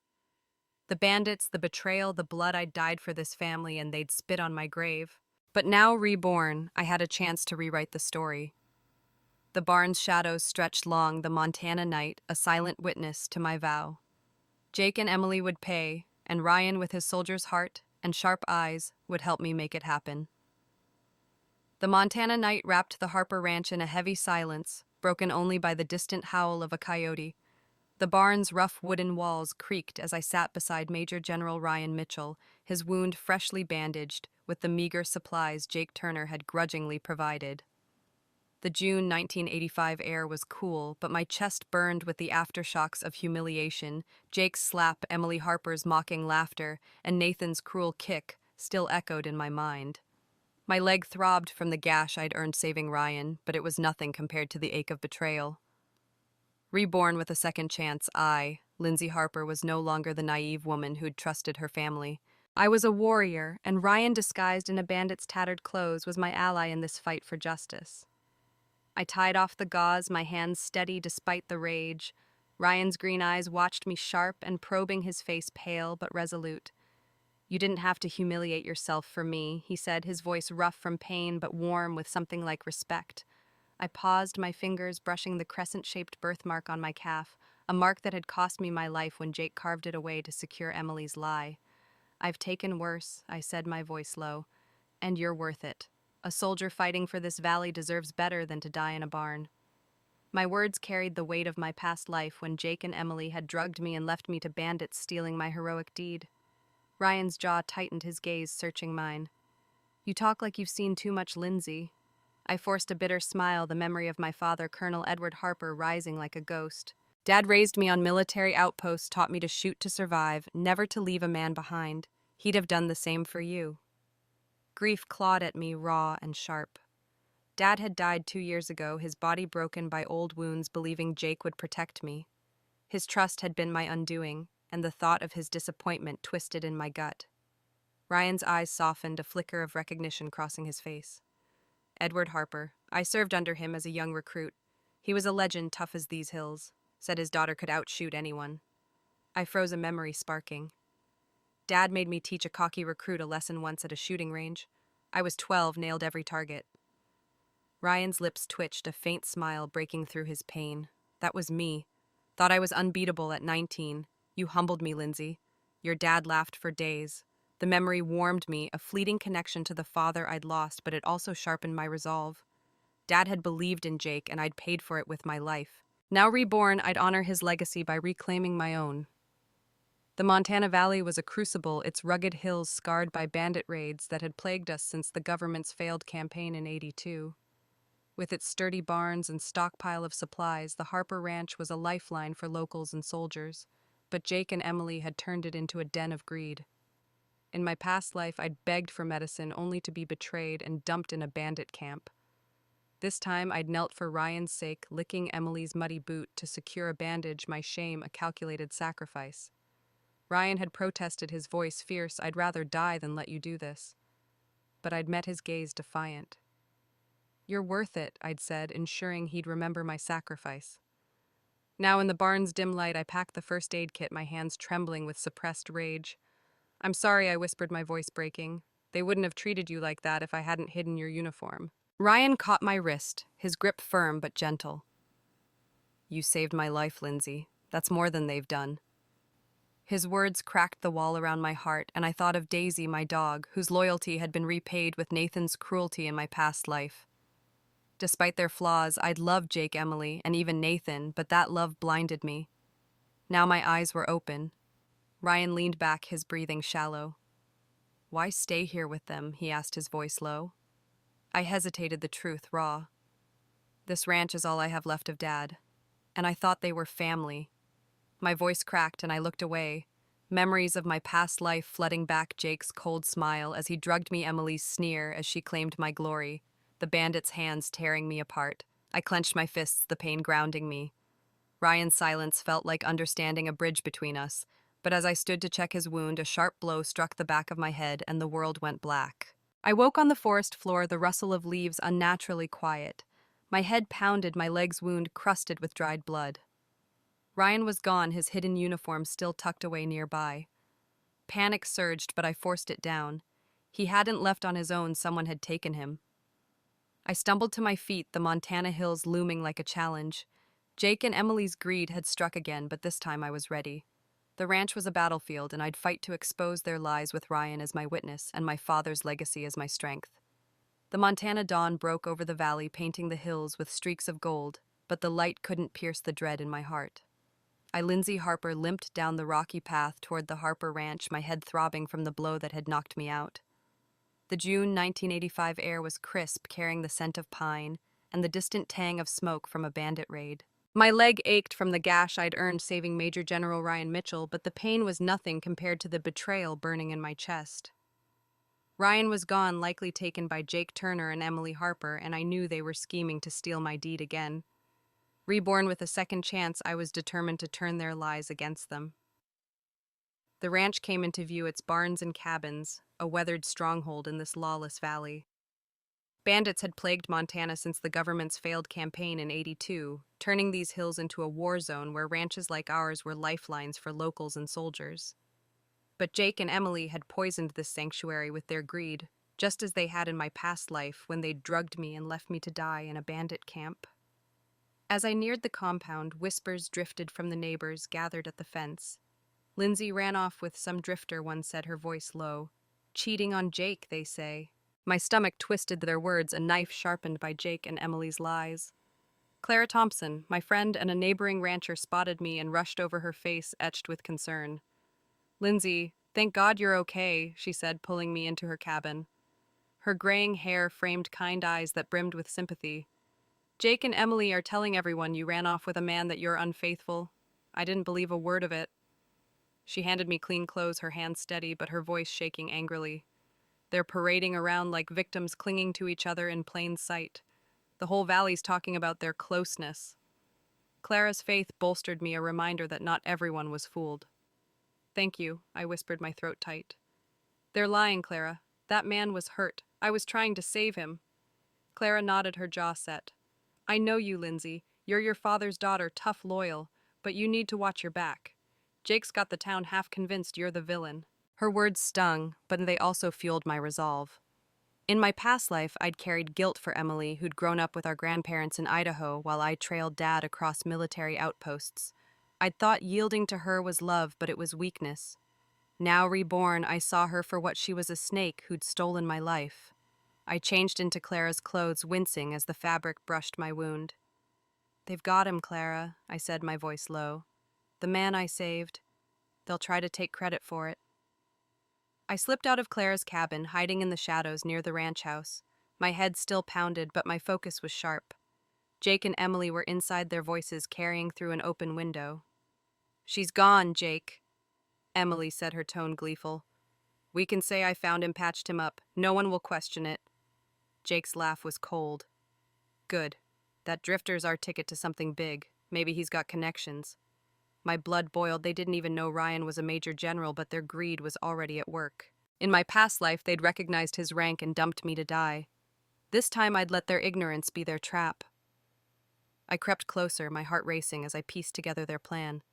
The bandits, the betrayal, the blood, I'd died for this family, and they'd spit on my grave. But now, reborn, I had a chance to rewrite the story. The barn's shadows stretched long, the Montana night, a silent witness to my vow. Jake and Emily would pay, and Ryan, with his soldier's heart and sharp eyes, would help me make it happen. The Montana night wrapped the Harper Ranch in a heavy silence, broken only by the distant howl of a coyote. The barn's rough wooden walls creaked as I sat beside Major General Ryan Mitchell, his wound freshly bandaged with the meager supplies Jake Turner had grudgingly provided. The June 1985 air was cool, but my chest burned with the aftershocks of humiliation. Jake's slap, Emily Harper's mocking laughter, and Nathan's cruel kick still echoed in my mind. My leg throbbed from the gash I'd earned saving Ryan, but it was nothing compared to the ache of betrayal. Reborn with a second chance, I, Lindsay Harper, was no longer the naive woman who'd trusted her family. I was a warrior, and Ryan, disguised in a bandit's tattered clothes, was my ally in this fight for justice. I tied off the gauze, my hands steady despite the rage. Ryan's green eyes watched me sharp and probing, his face pale but resolute. "You didn't have to humiliate yourself for me," he said, his voice rough from pain but warm with something like respect. I paused, my fingers brushing the crescent-shaped birthmark on my calf, a mark that had cost me my life when Jake carved it away to secure Emily's lie. "I've taken worse," I said, my voice low, "and you're worth it. A soldier fighting for this valley deserves better than to die in a barn." My words carried the weight of my past life when Jake and Emily had drugged me and left me to bandits stealing my heroic deed. Ryan's jaw tightened, his gaze searching mine. "You talk like you've seen too much, Lindsay." I forced a bitter smile, the memory of my father, Colonel Edward Harper, rising like a ghost. "Dad raised me on military outposts, taught me to shoot to survive, never to leave a man behind. He'd have done the same for you." Grief clawed at me, raw and sharp. Dad had died 2 years ago, his body broken by old wounds, believing Jake would protect me. His trust had been my undoing, and the thought of his disappointment twisted in my gut. Ryan's eyes softened, a flicker of recognition crossing his face. "Edward Harper. I served under him as a young recruit. He was a legend, tough as these hills. Said his daughter could outshoot anyone." I froze, a memory sparking. "Dad made me teach a cocky recruit a lesson once at a shooting range. I was 12, nailed every target." Ryan's lips twitched, a faint smile breaking through his pain. "That was me. Thought I was unbeatable at 19. You humbled me, Lindsay. Your dad laughed for days." The memory warmed me, a fleeting connection to the father I'd lost, but it also sharpened my resolve. Dad had believed in Jake, and I'd paid for it with my life. Now reborn, I'd honor his legacy by reclaiming my own. The Montana Valley was a crucible, its rugged hills scarred by bandit raids that had plagued us since the government's failed campaign in '82. With its sturdy barns and stockpile of supplies, the Harper Ranch was a lifeline for locals and soldiers, but Jake and Emily had turned it into a den of greed. In my past life, I'd begged for medicine only to be betrayed and dumped in a bandit camp. This time, I'd knelt for Ryan's sake, licking Emily's muddy boot to secure a bandage, my shame a calculated sacrifice. Ryan had protested, his voice fierce, "I'd rather die than let you do this." But I'd met his gaze defiant. "You're worth it," I'd said, ensuring he'd remember my sacrifice. Now in the barn's dim light, I packed the first aid kit, my hands trembling with suppressed rage. "I'm sorry," I whispered, my voice breaking. "They wouldn't have treated you like that if I hadn't hidden your uniform." Ryan caught my wrist, his grip firm but gentle. "You saved my life, Lindsay. That's more than they've done." His words cracked the wall around my heart, and I thought of Daisy, my dog, whose loyalty had been repaid with Nathan's cruelty in my past life. Despite their flaws, I'd loved Jake, Emily, and even Nathan, but that love blinded me. Now my eyes were open. Ryan leaned back, his breathing shallow. "Why stay here with them?" he asked, his voice low. I hesitated, the truth raw. "This ranch is all I have left of Dad, and I thought they were family." My voice cracked and I looked away, memories of my past life flooding back, Jake's cold smile as he drugged me, Emily's sneer as she claimed my glory, the bandit's hands tearing me apart. I clenched my fists, the pain grounding me. Ryan's silence felt like understanding, a bridge between us. But as I stood to check his wound, a sharp blow struck the back of my head and the world went black. I woke on the forest floor, the rustle of leaves unnaturally quiet. My head pounded, my leg's wound crusted with dried blood. Ryan was gone, his hidden uniform still tucked away nearby. Panic surged, but I forced it down. He hadn't left on his own, someone had taken him. I stumbled to my feet, the Montana hills looming like a challenge. Jake and Emily's greed had struck again, but this time I was ready. The ranch was a battlefield, and I'd fight to expose their lies with Ryan as my witness and my father's legacy as my strength. The Montana dawn broke over the valley, painting the hills with streaks of gold, but the light couldn't pierce the dread in my heart. Lindsay Harper, limped down the rocky path toward the Harper Ranch, my head throbbing from the blow that had knocked me out. The June 1985 air was crisp, carrying the scent of pine and the distant tang of smoke from a bandit raid. My leg ached from the gash I'd earned saving Major General Ryan Mitchell, but the pain was nothing compared to the betrayal burning in my chest. Ryan was gone, likely taken by Jake Turner and Emily Harper, and I knew they were scheming to steal my deed again. Reborn with a second chance, I was determined to turn their lies against them. The ranch came into view, its barns and cabins, a weathered stronghold in this lawless valley. Bandits had plagued Montana since the government's failed campaign in '82, turning these hills into a war zone where ranches like ours were lifelines for locals and soldiers. But Jake and Emily had poisoned this sanctuary with their greed, just as they had in my past life when they drugged me and left me to die in a bandit camp. As I neared the compound, whispers drifted from the neighbors gathered at the fence. Lindsay ran off with some drifter, one said, her voice low. Cheating on Jake, they say. My stomach twisted their words, a knife sharpened by Jake and Emily's lies. Clara Thompson, my friend and a neighboring rancher, spotted me and rushed over, her face etched with concern. Lindsay, thank God you're okay, she said, pulling me into her cabin. Her graying hair framed kind eyes that brimmed with sympathy. Jake and Emily are telling everyone you ran off with a man, that you're unfaithful. I didn't believe a word of it. She handed me clean clothes, her hands steady, but her voice shaking angrily. They're parading around like victims, clinging to each other in plain sight. The whole valley's talking about their closeness. Clara's faith bolstered me, a reminder that not everyone was fooled. Thank you, I whispered, my throat tight. They're lying, Clara. That man was hurt. I was trying to save him. Clara nodded, her jaw set. I know you, Lindsay. You're your father's daughter, tough, loyal, but you need to watch your back. Jake's got the town half convinced you're the villain. Her words stung, but they also fueled my resolve. In my past life, I'd carried guilt for Emily, who'd grown up with our grandparents in Idaho while I trailed Dad across military outposts. I'd thought yielding to her was love, but it was weakness. Now reborn, I saw her for what she was, a snake who'd stolen my life. I changed into Clara's clothes, wincing as the fabric brushed my wound. They've got him, Clara, I said, my voice low. The man I saved. They'll try to take credit for it. I slipped out of Clara's cabin, hiding in the shadows near the ranch house. My head still pounded, but my focus was sharp. Jake and Emily were inside, their voices carrying through an open window. She's gone, Jake, Emily said, her tone gleeful. We can say I found him, patched him up. No one will question it. Jake's laugh was cold. Good. That drifter's our ticket to something big. Maybe he's got connections. My blood boiled. They didn't even know Ryan was a major general, but their greed was already at work. In my past life, they'd recognized his rank and dumped me to die. This time I'd let their ignorance be their trap. I crept closer, my heart racing as I pieced together their plan.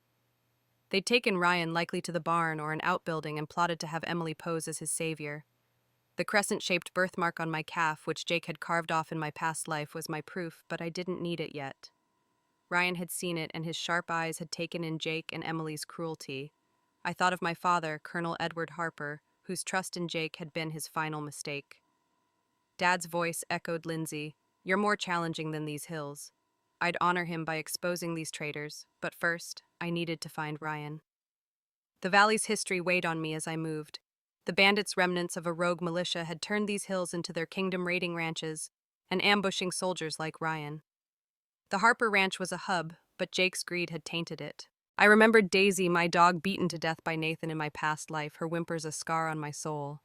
They'd taken Ryan likely to the barn or an outbuilding and plotted to have Emily pose as his savior. The crescent-shaped birthmark on my calf, which Jake had carved off in my past life, was my proof, but I didn't need it yet. Ryan had seen it, and his sharp eyes had taken in Jake and Emily's cruelty. I thought of my father, Colonel Edward Harper, whose trust in Jake had been his final mistake. Dad's voice echoed, Lindsay, you're more challenging than these hills. I'd honor him by exposing these traitors, but first, I needed to find Ryan. The valley's history weighed on me as I moved. The bandits' remnants of a rogue militia had turned these hills into their kingdom-raiding ranches and ambushing soldiers like Ryan. The Harper Ranch was a hub, but Jake's greed had tainted it. I remembered Daisy, my dog, beaten to death by Nathan in my past life, her whimpers a scar on my soul.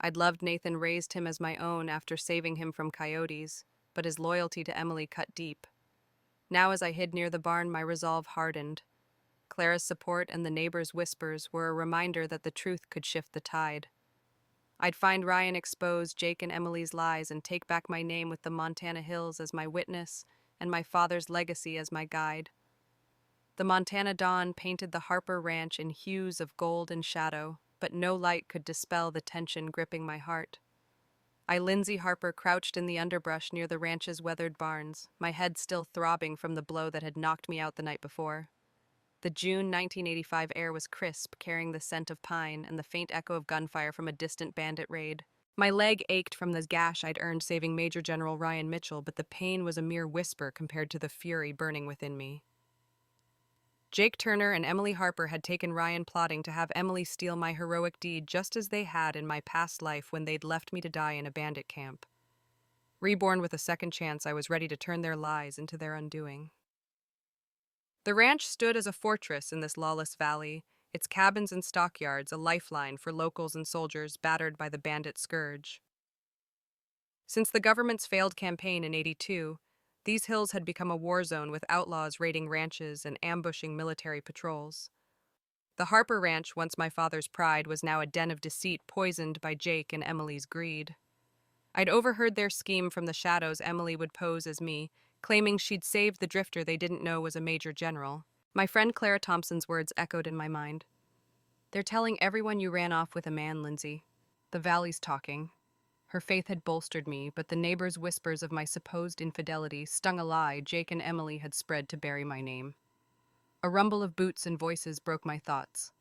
I'd loved Nathan, raised him as my own after saving him from coyotes, but his loyalty to Emily cut deep. Now as I hid near the barn, my resolve hardened. Clara's support and the neighbors' whispers were a reminder that the truth could shift the tide. I'd find Ryan, expose Jake and Emily's lies, and take back my name with the Montana hills as my witness and my father's legacy as my guide. The Montana dawn painted the Harper Ranch in hues of gold and shadow, but no light could dispel the tension gripping my heart. Lindsay Harper, crouched in the underbrush near the ranch's weathered barns, my head still throbbing from the blow that had knocked me out the night before. The June 1985 air was crisp, carrying the scent of pine and the faint echo of gunfire from a distant bandit raid. My leg ached from the gash I'd earned saving Major General Ryan Mitchell, but the pain was a mere whisper compared to the fury burning within me. Jake Turner and Emily Harper had taken Ryan plotting to have Emily steal my heroic deed just as they had in my past life when they'd left me to die in a bandit camp. Reborn with a second chance, I was ready to turn their lies into their undoing. The ranch stood as a fortress in this lawless valley, its cabins and stockyards a lifeline for locals and soldiers battered by the bandit scourge. Since the government's failed campaign in '82, these hills had become a war zone with outlaws raiding ranches and ambushing military patrols. The Harper Ranch, once my father's pride, was now a den of deceit poisoned by Jake and Emily's greed. I'd overheard their scheme from the shadows. Emily would pose as me, claiming she'd saved the drifter they didn't know was a major general. My friend Clara Thompson's words echoed in my mind. "They're telling everyone you ran off with a man, Lindsay. The valley's talking." Her faith had bolstered me, but the neighbors' whispers of my supposed infidelity stung a lie Jake and Emily had spread to bury my name. A rumble of boots and voices broke my thoughts.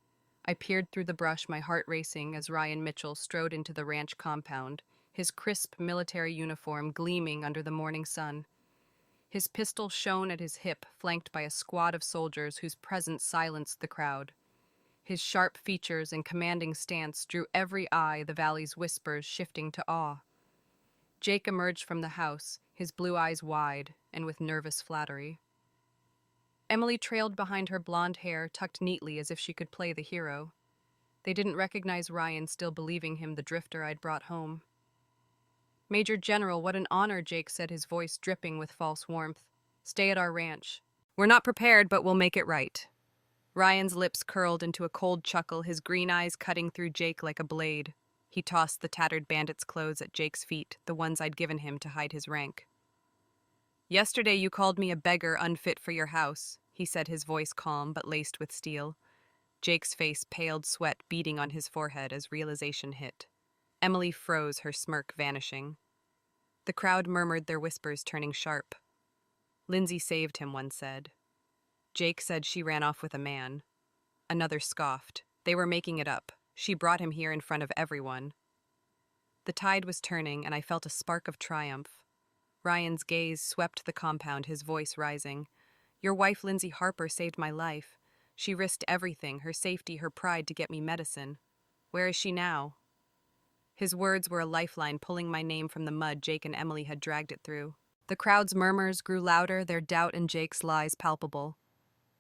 I peered through the brush, my heart racing, as Ryan Mitchell strode into the ranch compound, his crisp military uniform gleaming under the morning sun. His pistol shone at his hip, flanked by a squad of soldiers whose presence silenced the crowd. His sharp features and commanding stance drew every eye, the valley's whispers shifting to awe. Jake emerged from the house, his blue eyes wide and with nervous flattery. Emily trailed behind, her blonde hair tucked neatly as if she could play the hero. They didn't recognize Ryan, still believing him the drifter I'd brought home. "Major General, what an honor," Jake said, his voice dripping with false warmth. "Stay at our ranch. We're not prepared, but we'll make it right." Ryan's lips curled into a cold chuckle, his green eyes cutting through Jake like a blade. He tossed the tattered bandit's clothes at Jake's feet, the ones I'd given him to hide his rank. "Yesterday you called me a beggar unfit for your house," he said, his voice calm but laced with steel. Jake's face paled, sweat beading on his forehead as realization hit. Emily froze, her smirk vanishing. The crowd murmured, their whispers turning sharp. "Lindsay saved him," one said. Jake said she ran off with a man. Another scoffed. They were making it up. She brought him here in front of everyone. The tide was turning, and I felt a spark of triumph. Ryan's gaze swept the compound, his voice rising. "Your wife, Lindsay Harper, saved my life. She risked everything, her safety, her pride, to get me medicine. Where is she now?" His words were a lifeline, pulling my name from the mud Jake and Emily had dragged it through. The crowd's murmurs grew louder, their doubt and Jake's lies palpable.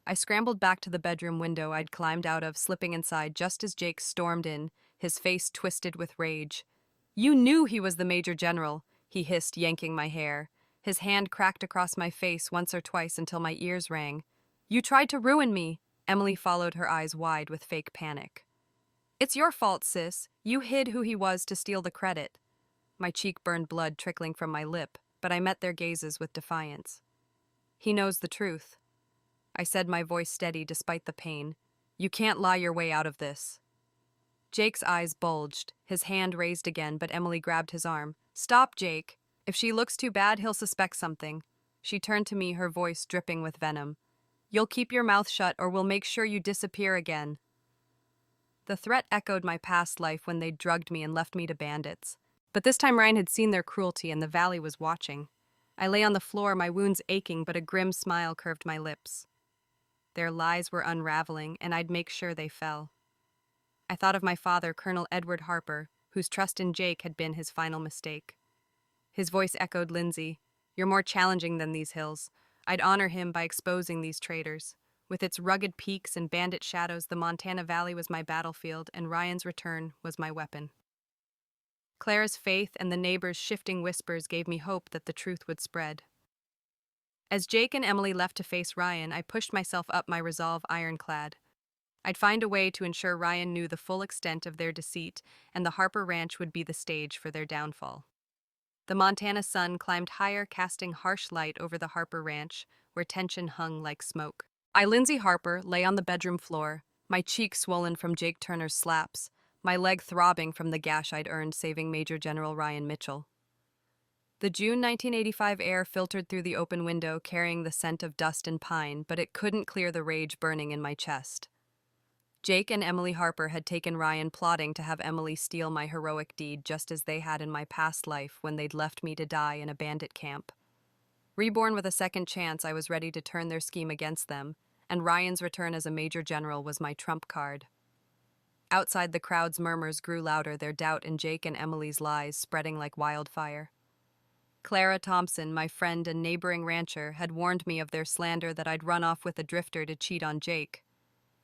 I scrambled back to the bedroom window I'd climbed out of, slipping inside just as Jake stormed in, his face twisted with rage. "You knew he was the Major General," he hissed, yanking my hair. His hand cracked across my face once or twice until my ears rang. "You tried to ruin me." Emily followed, her eyes wide with fake panic. "It's your fault, sis. You hid who he was to steal the credit." My cheek burned, blood trickling from my lip, but I met their gazes with defiance. "He knows the truth," I said, my voice steady despite the pain. "You can't lie your way out of this." Jake's eyes bulged, his hand raised again, but Emily grabbed his arm. "Stop, Jake. If she looks too bad, he'll suspect something." She turned to me, her voice dripping with venom. "You'll keep your mouth shut or we'll make sure you disappear again." The threat echoed my past life when they drugged me and left me to bandits. But this time Ryan had seen their cruelty and the valley was watching. I lay on the floor, my wounds aching, but a grim smile curved my lips. Their lies were unraveling, and I'd make sure they fell. I thought of my father, Colonel Edward Harper, whose trust in Jake had been his final mistake. His voice echoed, "Lindsay, you're more challenging than these hills. I'd honor him by exposing these traitors." With its rugged peaks and bandit shadows, the Montana Valley was my battlefield, and Ryan's return was my weapon. Clara's faith and the neighbors' shifting whispers gave me hope that the truth would spread. As Jake and Emily left to face Ryan, I pushed myself up, my resolve ironclad. I'd find a way to ensure Ryan knew the full extent of their deceit, and the Harper Ranch would be the stage for their downfall. The Montana sun climbed higher, casting harsh light over the Harper Ranch, where tension hung like smoke. Lindsay Harper, lay on the bedroom floor, my cheek swollen from Jake Turner's slaps, my leg throbbing from the gash I'd earned saving Major General Ryan Mitchell. The June 1985 air filtered through the open window, carrying the scent of dust and pine, but it couldn't clear the rage burning in my chest. Jake and Emily Harper had taken Ryan plotting to have Emily steal my heroic deed just as they had in my past life when they'd left me to die in a bandit camp. Reborn with a second chance, I was ready to turn their scheme against them, and Ryan's return as a major general was my trump card. Outside, the crowd's murmurs grew louder, their doubt in Jake and Emily's lies spreading like wildfire. Clara Thompson, my friend and neighboring rancher, had warned me of their slander that I'd run off with a drifter to cheat on Jake.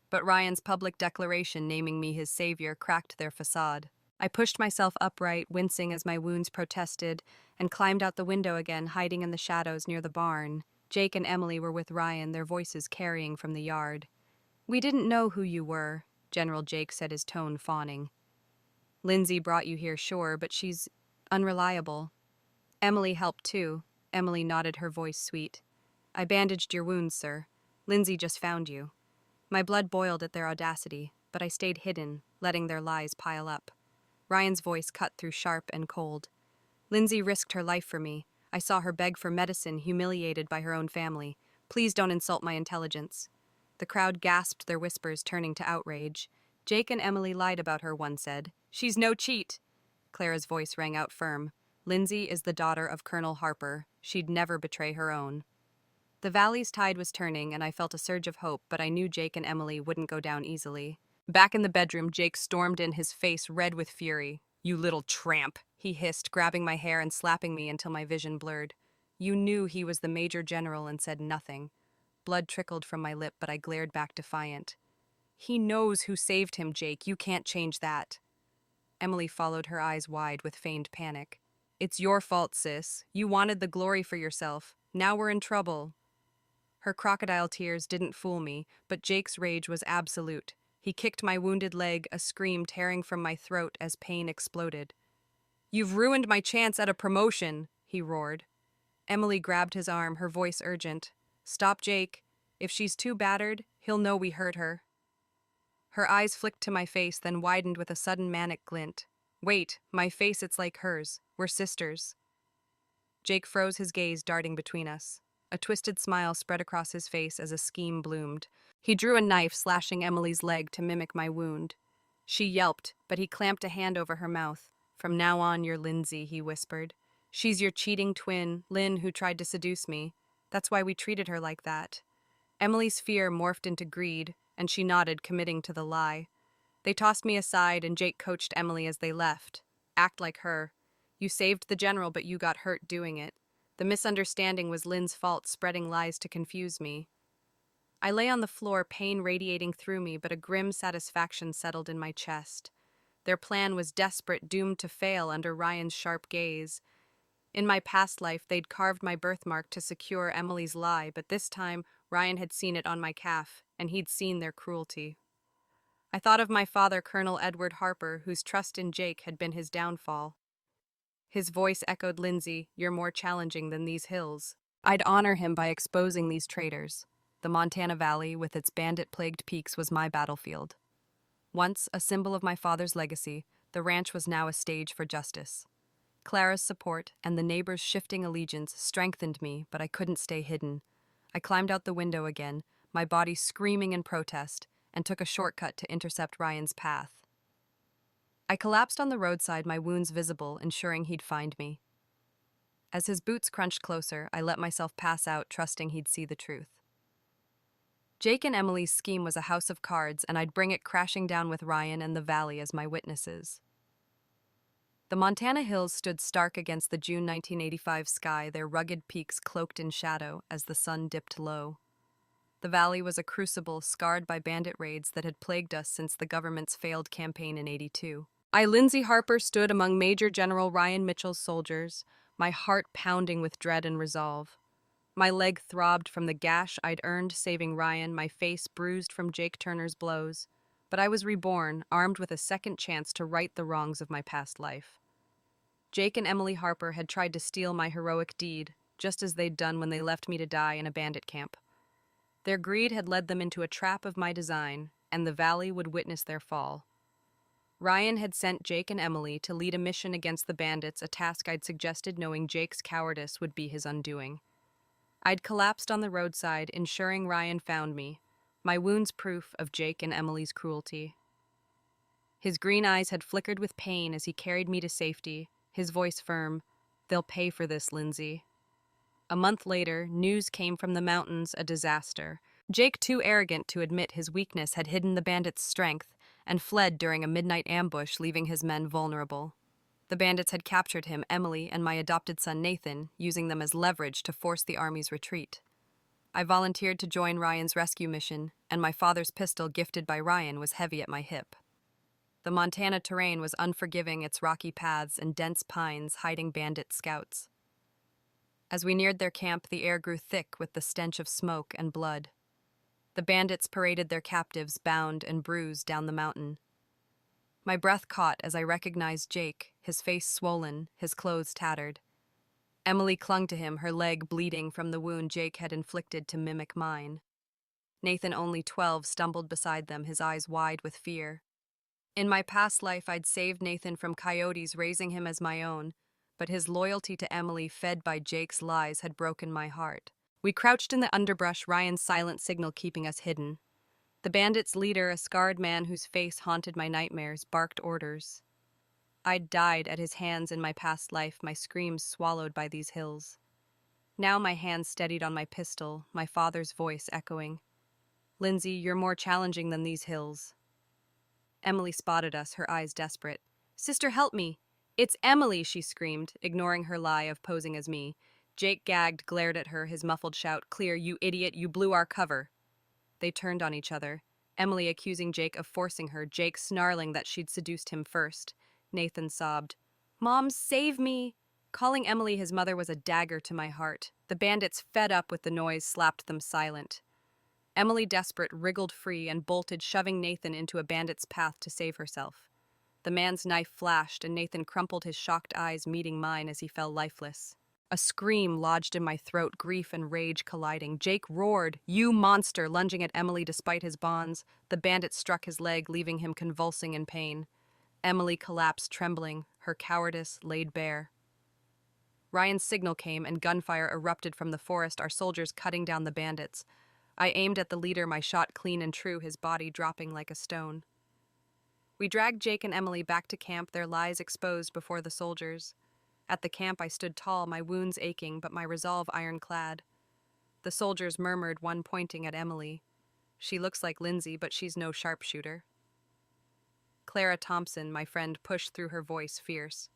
But Ryan's public declaration naming me his savior cracked their facade. I pushed myself upright, wincing as my wounds protested, and climbed out the window again, hiding in the shadows near the barn. Jake and Emily were with Ryan, their voices carrying from the yard. "We didn't know who you were," General Jake said, his tone fawning. "Lindsay brought you here, sure, but she's unreliable." "Emily helped too." Emily nodded, her voice sweet. "I bandaged your wounds, sir. Lindsay just found you." My blood boiled at their audacity, but I stayed hidden, letting their lies pile up. Ryan's voice cut through sharp and cold. "Lindsay risked her life for me. I saw her beg for medicine, humiliated by her own family. Please don't insult my intelligence." The crowd gasped, their whispers turning to outrage. "Jake and Emily lied about her," one said. "She's no cheat." Clara's voice rang out firm. "Lindsay is the daughter of Colonel Harper. She'd never betray her own." The valley's tide was turning, and I felt a surge of hope, but I knew Jake and Emily wouldn't go down easily. Back in the bedroom, Jake stormed in, his face red with fury. "You little tramp," he hissed, grabbing my hair and slapping me until my vision blurred. "You knew he was the major general and said nothing." Blood trickled from my lip, but I glared back defiant. "He knows who saved him, Jake. You can't change that." Emily followed, her eyes wide with feigned panic. "It's your fault, sis. You wanted the glory for yourself. Now we're in trouble." Her crocodile tears didn't fool me, but Jake's rage was absolute. He kicked my wounded leg, a scream tearing from my throat as pain exploded. "You've ruined my chance at a promotion," he roared. Emily grabbed his arm, her voice urgent. "Stop, Jake. If she's too battered, he'll know we hurt her." Her eyes flicked to my face, then widened with a sudden manic glint. "Wait, my face, it's like hers. We're sisters." Jake froze, his gaze darting between us. A twisted smile spread across his face as a scheme bloomed. He drew a knife, slashing Emily's leg to mimic my wound. She yelped, but he clamped a hand over her mouth. "From now on, you're Lindsay," he whispered. "She's your cheating twin, Lynn, who tried to seduce me. That's why we treated her like that." Emily's fear morphed into greed, and she nodded, committing to the lie. They tossed me aside, and Jake coached Emily as they left. "Act like her. You saved the general, but you got hurt doing it. The misunderstanding was Lynn's fault, spreading lies to confuse me." I lay on the floor, pain radiating through me, but a grim satisfaction settled in my chest. Their plan was desperate, doomed to fail under Ryan's sharp gaze. In my past life, they'd carved my birthmark to secure Emily's lie, but this time, Ryan had seen it on my calf, and he'd seen their cruelty. I thought of my father, Colonel Edward Harper, whose trust in Jake had been his downfall. His voice echoed, "Lindsay, you're more challenging than these hills." I'd honor him by exposing these traitors. The Montana Valley, with its bandit-plagued peaks, was my battlefield. Once a symbol of my father's legacy, the ranch was now a stage for justice. Clara's support and the neighbors' shifting allegiance strengthened me, but I couldn't stay hidden. I climbed out the window again, my body screaming in protest, and took a shortcut to intercept Ryan's path. I collapsed on the roadside, my wounds visible, ensuring he'd find me. As his boots crunched closer, I let myself pass out, trusting he'd see the truth. Jake and Emily's scheme was a house of cards, and I'd bring it crashing down with Ryan and the valley as my witnesses. The Montana hills stood stark against the June 1985 sky, their rugged peaks cloaked in shadow as the sun dipped low. The valley was a crucible scarred by bandit raids that had plagued us since the government's failed campaign in '82. I, Lindsay Harper, stood among Major General Ryan Mitchell's soldiers, my heart pounding with dread and resolve. My leg throbbed from the gash I'd earned saving Ryan, my face bruised from Jake Turner's blows. But I was reborn, armed with a second chance to right the wrongs of my past life. Jake and Emily Harper had tried to steal my heroic deed, just as they'd done when they left me to die in a bandit camp. Their greed had led them into a trap of my design, and the valley would witness their fall. Ryan had sent Jake and Emily to lead a mission against the bandits, a task I'd suggested, knowing Jake's cowardice would be his undoing. I'd collapsed on the roadside, ensuring Ryan found me, my wounds proof of Jake and Emily's cruelty. His green eyes had flickered with pain as he carried me to safety, his voice firm. "They'll pay for this, Lindsay." A month later, news came from the mountains, a disaster. Jake, too arrogant to admit his weakness, had hidden the bandits' strength and fled during a midnight ambush, leaving his men vulnerable. The bandits had captured him, Emily, and my adopted son Nathan, using them as leverage to force the army's retreat. I volunteered to join Ryan's rescue mission, and my father's pistol, gifted by Ryan, was heavy at my hip. The Montana terrain was unforgiving, its rocky paths and dense pines hiding bandit scouts. As we neared their camp, the air grew thick with the stench of smoke and blood. The bandits paraded their captives, bound and bruised, down the mountain. My breath caught as I recognized Jake, his face swollen, his clothes tattered. Emily clung to him, her leg bleeding from the wound Jake had inflicted to mimic mine. Nathan, only 12, stumbled beside them, his eyes wide with fear. In my past life, I'd saved Nathan from coyotes, raising him as my own, but his loyalty to Emily, fed by Jake's lies, had broken my heart. We crouched in the underbrush, Ryan's silent signal keeping us hidden. The bandits' leader, a scarred man whose face haunted my nightmares, barked orders. I'd died at his hands in my past life, my screams swallowed by these hills. Now my hands steadied on my pistol, my father's voice echoing. "Lindsay, you're more challenging than these hills." Emily spotted us, her eyes desperate. "Sister, help me!" "It's Emily," she screamed, ignoring her lie of posing as me. Jake gagged, glared at her, his muffled shout, "Clear, you idiot, you blew our cover." They turned on each other, Emily accusing Jake of forcing her, Jake snarling that she'd seduced him first. Nathan sobbed, "Mom, save me!" Calling Emily his mother was a dagger to my heart. The bandits, fed up with the noise, slapped them silent. Emily, desperate, wriggled free and bolted, shoving Nathan into a bandit's path to save herself. The man's knife flashed, and Nathan crumpled, his shocked eyes meeting mine as he fell lifeless. A scream lodged in my throat, grief and rage colliding. Jake roared, "You monster!" lunging at Emily despite his bonds. The bandit struck his leg, leaving him convulsing in pain. Emily collapsed, trembling, her cowardice laid bare. Ryan's signal came, and gunfire erupted from the forest, our soldiers cutting down the bandits. I aimed at the leader, my shot clean and true, his body dropping like a stone. We dragged Jake and Emily back to camp, their lies exposed before the soldiers. At the camp I stood tall, my wounds aching, but my resolve ironclad. The soldiers murmured, one pointing at Emily. "She looks like Lindsay, but she's no sharpshooter." Clara Thompson, my friend, pushed through, her voice fierce.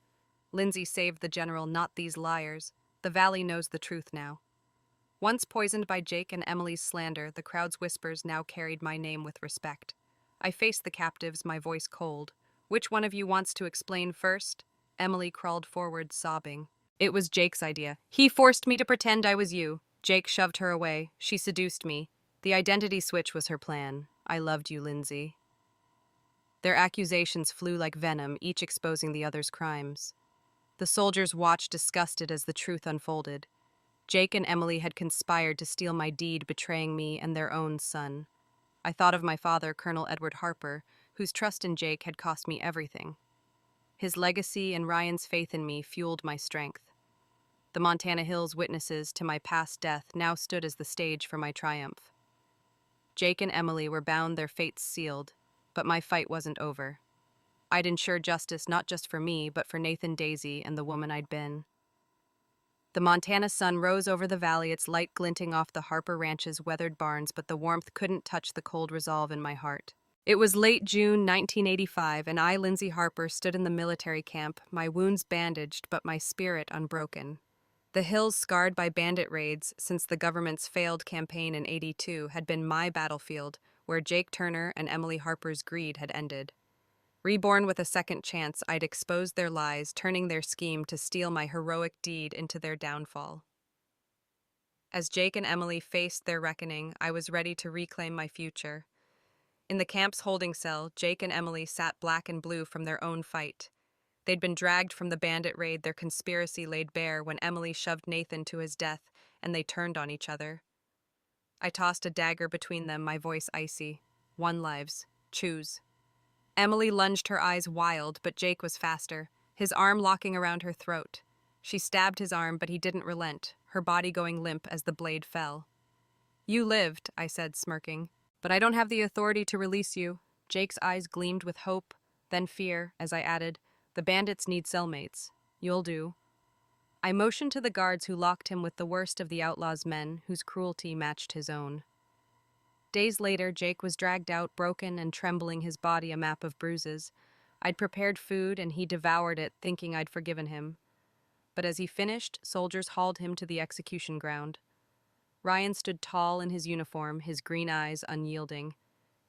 "Lindsay saved the general, not these liars. The valley knows the truth now." Once poisoned by Jake and Emily's slander, the crowd's whispers now carried my name with respect. I faced the captives, my voice cold. "Which one of you wants to explain first?" Emily crawled forward, sobbing. "It was Jake's idea. He forced me to pretend I was you." Jake shoved her away. "She seduced me. The identity switch was her plan. I loved you, Lindsay." Their accusations flew like venom, each exposing the other's crimes. The soldiers watched, disgusted, as the truth unfolded. Jake and Emily had conspired to steal my deed, betraying me and their own son. I thought of my father, Colonel Edward Harper, whose trust in Jake had cost me everything. His legacy and Ryan's faith in me fueled my strength. The Montana Hills, witnesses to my past death, now stood as the stage for my triumph. Jake and Emily were bound, their fates sealed, but my fight wasn't over. I'd ensure justice not just for me, but for Nathan, Daisy, and the woman I'd been. The Montana sun rose over the valley, its light glinting off the Harper Ranch's weathered barns, but the warmth couldn't touch the cold resolve in my heart. It was late June 1985, and I, Lindsay Harper, stood in the military camp, my wounds bandaged but my spirit unbroken. The hills, scarred by bandit raids since the government's failed campaign in '82, had been my battlefield, where Jake Turner and Emily Harper's greed had ended. Reborn with a second chance, I'd exposed their lies, turning their scheme to steal my heroic deed into their downfall. As Jake and Emily faced their reckoning, I was ready to reclaim my future. In the camp's holding cell, Jake and Emily sat black and blue from their own fight. They'd been dragged from the bandit raid, their conspiracy laid bare when Emily shoved Nathan to his death, and they turned on each other. I tossed a dagger between them, my voice icy. "One lives. Choose." Emily lunged, her eyes wild, but Jake was faster, his arm locking around her throat. She stabbed his arm, but he didn't relent, her body going limp as the blade fell. "You lived," I said, smirking. "But I don't have the authority to release you." Jake's eyes gleamed with hope, then fear, as I added, "The bandits need cellmates. You'll do." I motioned to the guards, who locked him with the worst of the outlaw's men, whose cruelty matched his own. Days later, Jake was dragged out, broken and trembling, his body a map of bruises. I'd prepared food, and he devoured it, thinking I'd forgiven him. But as he finished, soldiers hauled him to the execution ground. Ryan stood tall in his uniform, his green eyes unyielding.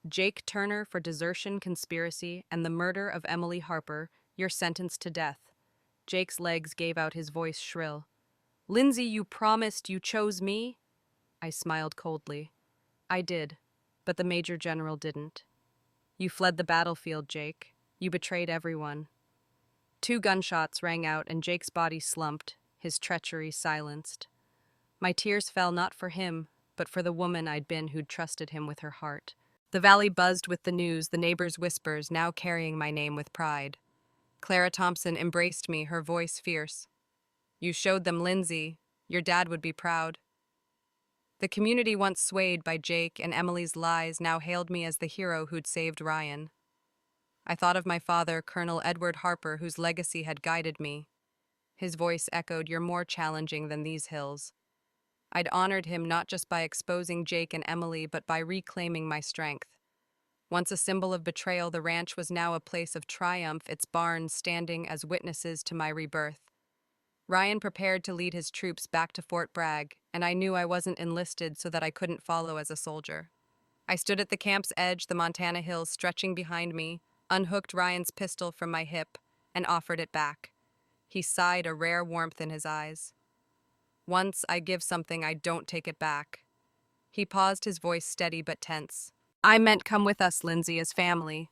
Jake Turner for desertion, conspiracy, and the murder of Emily Harper, you're sentenced to death. Jake's legs gave out, his voice shrill. Lindsay, you promised you chose me? I smiled coldly. I did, but the Major General didn't. You fled the battlefield, Jake. You betrayed everyone. 2 gunshots rang out, and Jake's body slumped, his treachery silenced. My tears fell not for him, but for the woman I'd been who'd trusted him with her heart. The valley buzzed with the news, the neighbors' whispers, now carrying my name with pride. Clara Thompson embraced me, her voice fierce. You showed them, Lindsay. Your dad would be proud. The community, once swayed by Jake and Emily's lies, now hailed me as the hero who'd saved Ryan. I thought of my father, Colonel Edward Harper, whose legacy had guided me. His voice echoed, you're more challenging than these hills. I'd honored him not just by exposing Jake and Emily, but by reclaiming my strength. Once a symbol of betrayal, the ranch was now a place of triumph, its barns standing as witnesses to my rebirth. Ryan prepared to lead his troops back to Fort Bragg, and I knew I wasn't enlisted so that I couldn't follow as a soldier. I stood at the camp's edge, the Montana hills stretching behind me, unhooked Ryan's pistol from my hip, and offered it back. He sighed, a rare warmth in his eyes. Once I give something, I don't take it back. He paused, his voice steady but tense. I meant come with us, Lindsay, as family.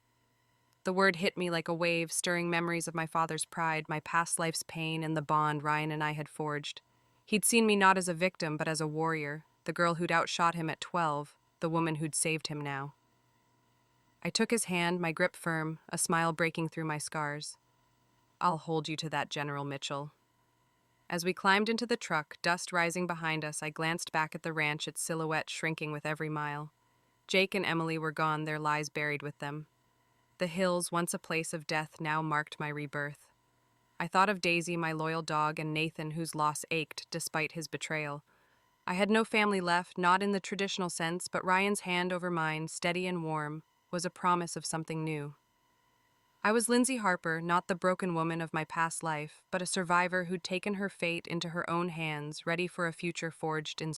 The word hit me like a wave, stirring memories of my father's pride, my past life's pain, and the bond Ryan and I had forged. He'd seen me not as a victim, but as a warrior, the girl who'd outshot him at 12, the woman who'd saved him now. I took his hand, my grip firm, a smile breaking through my scars. I'll hold you to that, General Mitchell. As we climbed into the truck, dust rising behind us, I glanced back at the ranch, its silhouette shrinking with every mile. Jake and Emily were gone, their lies buried with them. The hills, once a place of death, now marked my rebirth. I thought of Daisy, my loyal dog, and Nathan, whose loss ached despite his betrayal. I had no family left, not in the traditional sense, but Ryan's hand over mine, steady and warm, was a promise of something new. I was Lindsay Harper, not the broken woman of my past life, but a survivor who'd taken her fate into her own hands, ready for a future forged in